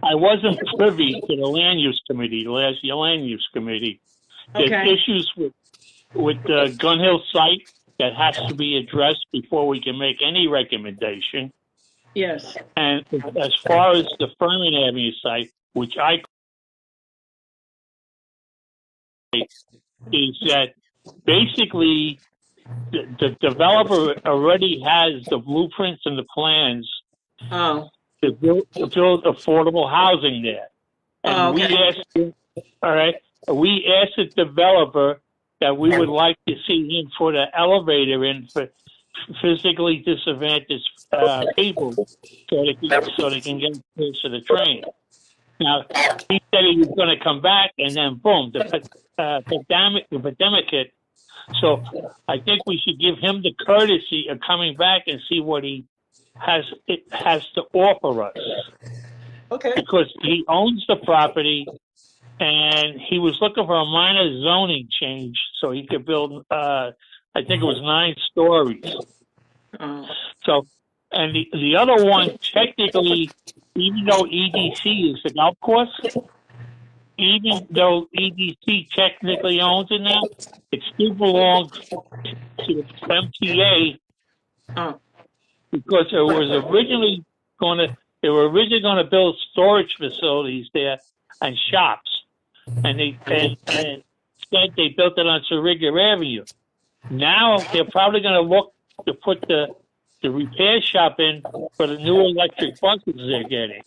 I wasn't privy to the land use committee, the last year land use committee. There's issues with the Gun Hill site that has to be addressed before we can make any recommendation. Yes. And as far as the Furman Avenue site, which is that basically the developer already has the blueprints and the plans to build affordable housing there. And we asked the developer that we would like to see him put an elevator in for physically disadvantaged people so they can get close to the train. Now, he said he was going to come back, and then boom, the pandemic hit. So I think we should give him the courtesy of coming back and see what he has to offer us. Okay. Because he owns the property, and he was looking for a minor zoning change so he could build, I think it was 9 stories. So, and the other one, technically, even though EDC is the golf course, even though EDC technically owns it now, it still belongs to MTA because it was originally they were originally going to build storage facilities there and shops, and instead they built it on Surrigger Avenue. Now they're probably going to look to put the repair shop in for the new electric buses they're getting,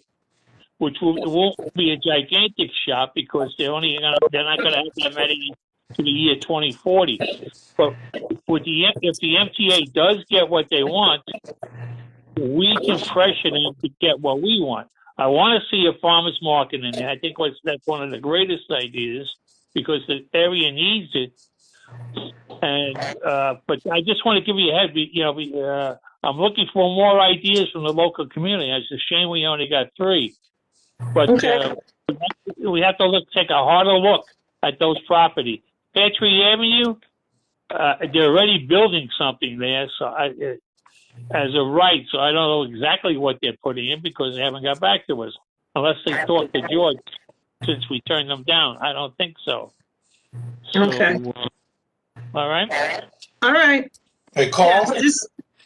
which won't be a gigantic shop because they're not going to have them ready to the year 2040. But if the MTA does get what they want, we can pressure them to get what we want. I want to see a farmer's market in there. I think that's one of the greatest ideas because the area needs it. And but I just want to give you a head. I'm looking for more ideas from the local community. It's a shame we only got 3. But we have to take a harder look at those properties. Pear Tree Avenue, they're already building something there, so as a right. So I don't know exactly what they're putting in because they haven't got back to us, unless they talked to George since we turned them down. I don't think so. Okay. All right. All right. Hey, Carl.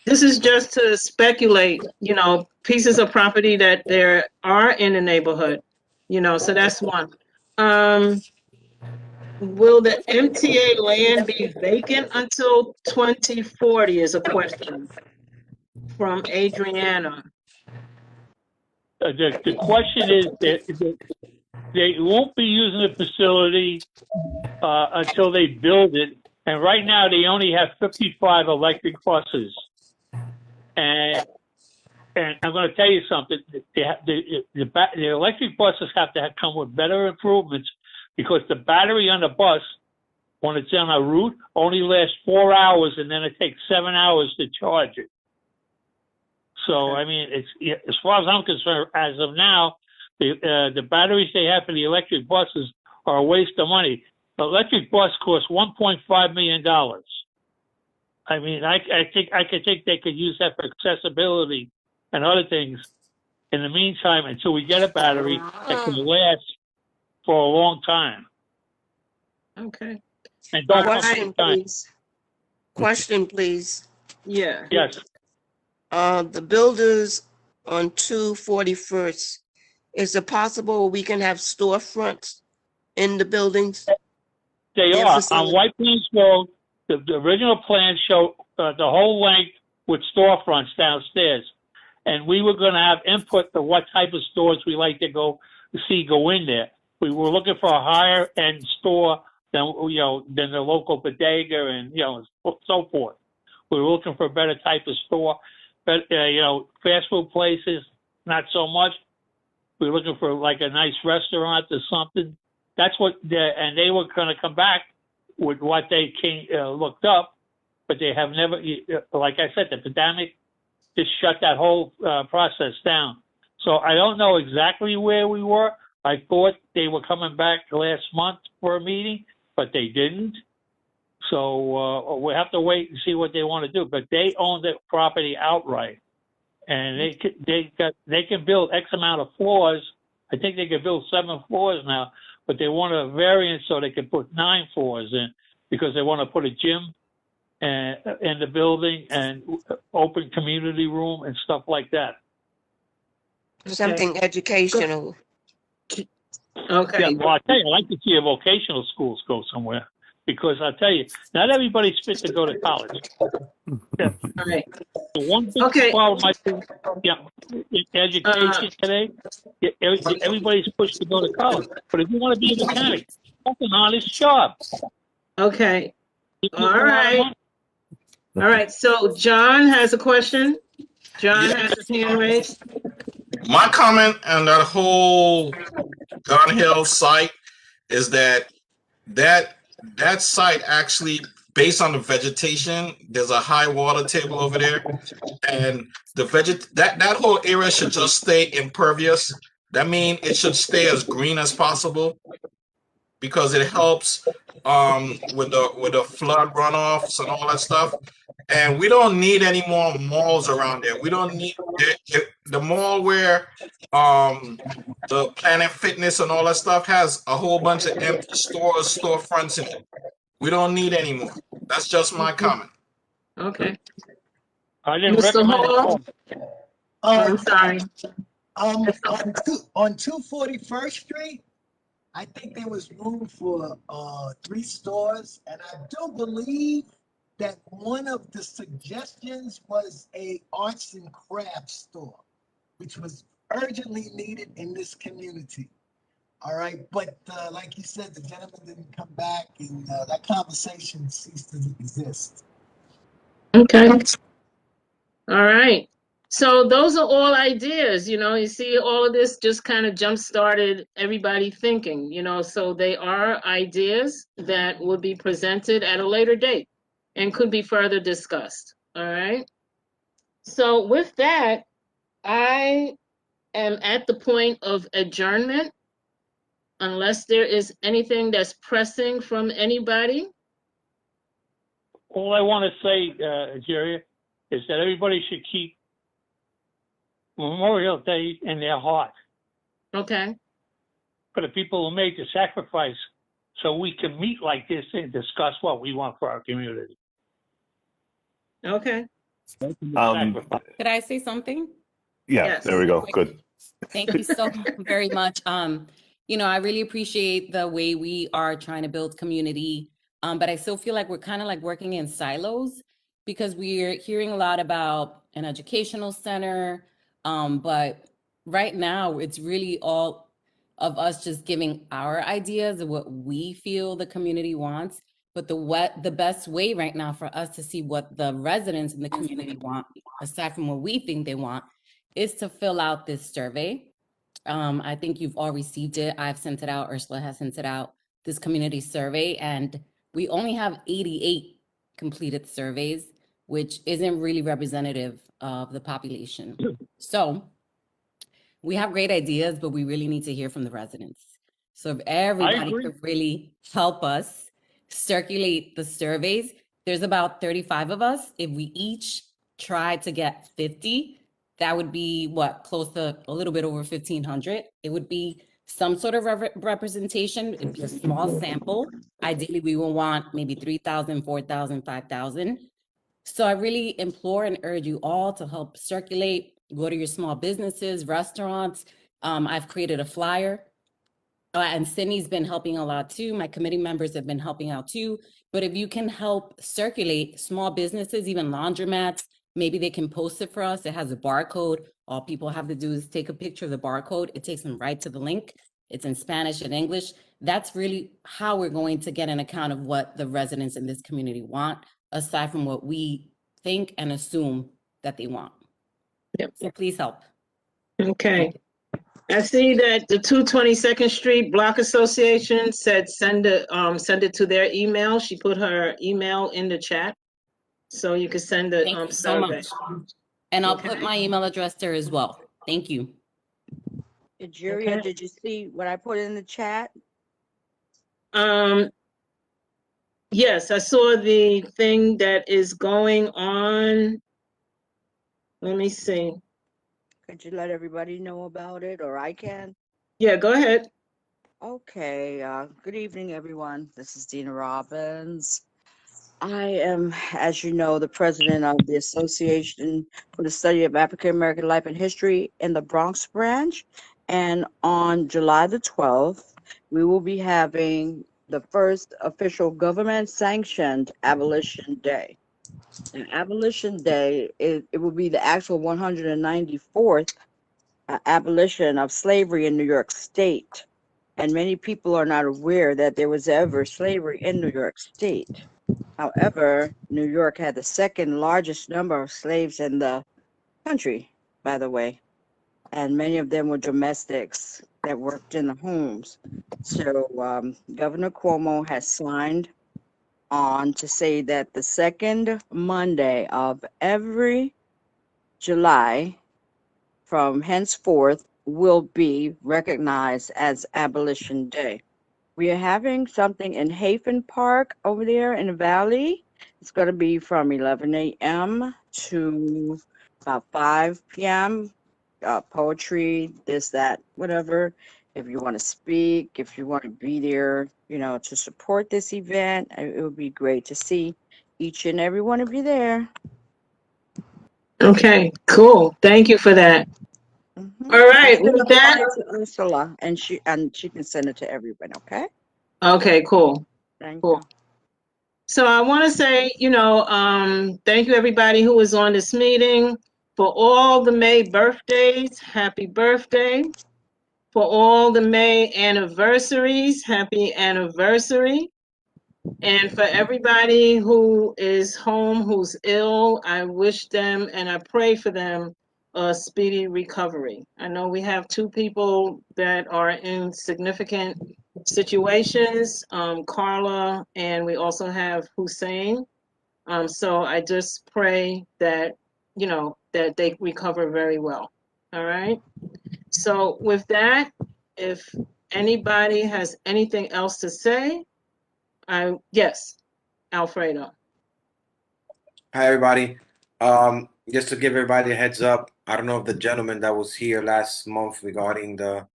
This is just to speculate, pieces of property that there are in the neighborhood, so that's one. Will the MTA land be vacant until 2040 is a question from Adriana. The question is that they won't be using the facility until they build it. And right now, they only have 55 electric buses. And I'm going to tell you something. The electric buses have to come with better improvements because the battery on the bus, when it's on a route, only lasts 4 hours, and then it takes 7 hours to charge it. So, I mean, it's as far as I'm concerned, as of now, the batteries they have for the electric buses are a waste of money. The electric bus costs $1.5 million. I mean, I think they could use that for accessibility and other things in the meantime until we get a battery that can last for a long time. Okay. And don't Question, please. Question, please. Yeah. Yes. The builders on 241st, is it possible we can have storefronts in the buildings? They Their are. facility? On White Plains Road, the original plan showed the whole length with storefronts downstairs. And we were going to have input to what type of stores we like to go in there. We were looking for a higher end store than the local bodega and, so forth. We were looking for a better type of store. But, fast food places, not so much. We were looking for like a nice restaurant or something. That's what, and they were going to come back with what they looked up, but they have never, like I said, the pandemic just shut that whole process down. So I don't know exactly where we were. I thought they were coming back last month for a meeting, but they didn't. So we have to wait and see what they want to do. But they own the property outright, and they can build X amount of floors. I think they can build 7 floors now, but they want a variance so they can put 9 floors in because they want to put a gym in the building and open community room and stuff like that. Something educational. Okay. Yeah, well, I tell you, I like to see a vocational schools go somewhere because I tell you, not everybody's fit to go to college. Yeah. All right. The one big problem I think, in education today, everybody's pushed to go to college. But if you want to be a mechanic, that's an honest job. Okay. All right. All right. So John has a question. John has his hand raised. My comment on that whole Gun Hill site is that site actually, based on the vegetation, there's a high water table over there, and that whole area should just stay impervious. That means it should stay as green as possible because it helps with the flood runoffs and all that stuff. And we don't need any more malls around there. We don't need the mall where the Planet Fitness and all that stuff has a whole bunch of empty storefronts in it. We don't need any more. That's just my comment. Okay. I didn't Mr. recommend Hall? I'm sorry. On 241st Street, I think there was room for 3 stores, and I do believe that one of the suggestions was a arts and crafts store, which was urgently needed in this community. All right, but like you said, the gentleman didn't come back, and that conversation ceased to exist. Okay. All right. So those are all ideas, you see all of this just kind of jump started everybody thinking, so they are ideas that will be presented at a later date and could be further discussed. All right. So with that, I am at the point of adjournment unless there is anything that's pressing from anybody. All I want to say, Jerry, is that everybody should keep Memorial Day in their heart. Okay. For the people who made the sacrifice so we can meet like this and discuss what we want for our community. Okay. Could I say something? Yeah, Yes. there we go. Good. Thank you so very much. I really appreciate the way we are trying to build community. But I still feel like we're kind of like working in silos because we're hearing a lot about an educational center. But right now it's really all of us just giving our ideas of what we feel the community wants. But the best way right now for us to see what the residents in the community want, aside from what we think they want, is to fill out this survey. I think you've all received it. I've sent it out. Ursula has sent it out, this community survey. And we only have 88 completed surveys, which isn't really representative of the population. So we have great ideas, but we really need to hear from the residents. So if everybody agree. could really help us circulate the surveys, there's about 35 of us. If we each try to get 50, that would be what, close to a little bit over 1,500. It would be some sort of representation. It'd be a small sample. Ideally, we will want maybe 3,000, 4,000, 5,000. So I really implore and urge you all to help circulate, go to your small businesses, restaurants. I've created a flyer. And Sydney's been helping a lot too. My committee members have been helping out too. But if you can help circulate small businesses, even laundromats, maybe they can post it for us. It has a barcode. All people have to do is take a picture of the barcode. It takes them right to the link. It's in Spanish and English. That's really how we're going to get an account of what the residents in this community want, aside from what we think and assume that they want. Yep. So please help. Okay. I see that the 222nd Street Block Association said send it to their email. She put her email in the chat. So you can send the Thank you so survey. much. And I'll Okay. put my email address there as well. Thank you. Julia, Okay. did you see what I put in the chat? Yes, I saw the thing that is going on. Let me see. Could you let everybody know about it, or I can? Yeah, go ahead. Okay, good evening, everyone. This is Dina Robbins. I am, as you know, the president of the Association for the Study of African American Life and History in the Bronx branch. And on July the 12th, we will be having the first official government-sanctioned Abolition Day. And Abolition Day, it will be the actual 194th abolition of slavery in New York State. And many people are not aware that there was ever slavery in New York State. However, New York had the second largest number of slaves in the country, by the way, and many of them were domestics that worked in the homes. So Governor Cuomo has signed on to say that the second Monday of every July from henceforth will be recognized as Abolition Day. We are having something in Hafen Park over there in the valley. It's going to be from 11 a.m. to about 5 p.m. Poetry, this, that, whatever. If you want to speak, if you want to be there, to support this event, it would be great to see each and every one of you there. Okay, cool. Thank you for that. Mm-hmm. All right, with that. To Ursula, and she can send it to everyone. Okay. Okay, cool. Thank Cool. you. So I want to say, thank you everybody who was on this meeting. For all the May birthdays, happy birthday. For all the May anniversaries, happy anniversary. And for everybody who is home, who's ill, I wish them and I pray for them a speedy recovery. I know we have 2 people that are in significant situations, Carla, and we also have Hussein. So I just pray that, that they recover very well. All right. So with that, if anybody has anything else to say, yes, Alfredo. Hi, everybody. Just to give everybody a heads up, I don't know if the gentleman that was here last month regarding the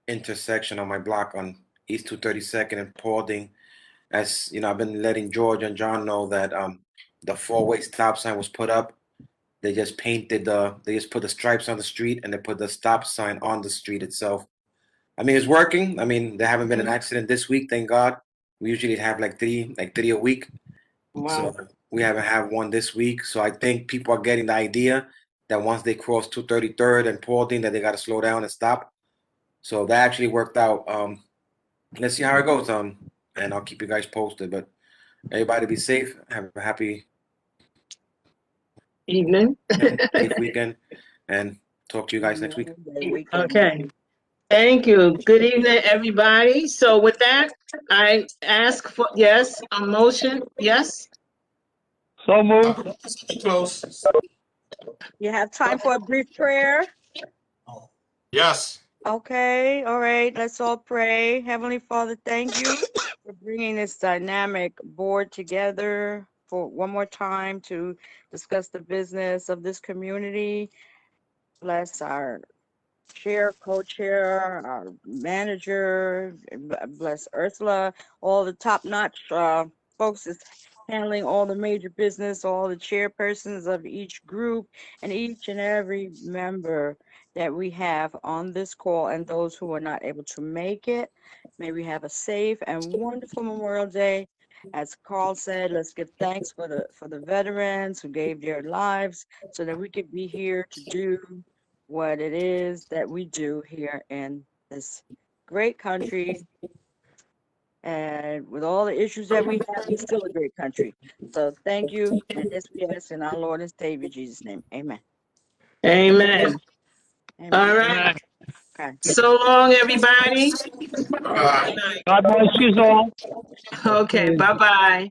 intersection on my block on East 232nd and Paulding, as you know, I've been letting George and John know that the 4-way stop sign was put up, They just painted they just put the stripes on the street and they put the stop sign on the street itself. I mean, it's working. I mean, there haven't been an accident this week, thank God. We usually have like three a week. Wow. So we haven't had one this week. So I think people are getting the idea that once they cross 233rd and Paulding, that they got to slow down and stop. So that actually worked out. Let's see how it goes. And I'll keep you guys posted. But everybody be safe. Have a happy evening. safe weekend, and talk to you guys next week. Okay. Thank you. Good evening, everybody. So with that, I ask for, yes, a motion. Yes? So moved. Close. You have time for a brief prayer? Yes. Okay, all right, let's all pray. Heavenly Father, thank you for bringing this dynamic board together for one more time to discuss the business of this community. Bless our chair, co-chair, our manager, bless Ursula, all the top-notch folks that's handling all the major business, all the chairpersons of each group, and each and every member that we have on this call, and those who are not able to make it. May we have a safe and wonderful Memorial Day. As Carl said, let's give thanks for the veterans who gave their lives so that we could be here to do what it is that we do here in this great country. And with all the issues that we have, it's still a great country. So thank you. And this we ask in our Lord and Savior Jesus' name. Amen. Amen. Amen. All right. Okay. So long, everybody. God bless you all. Okay, bye-bye.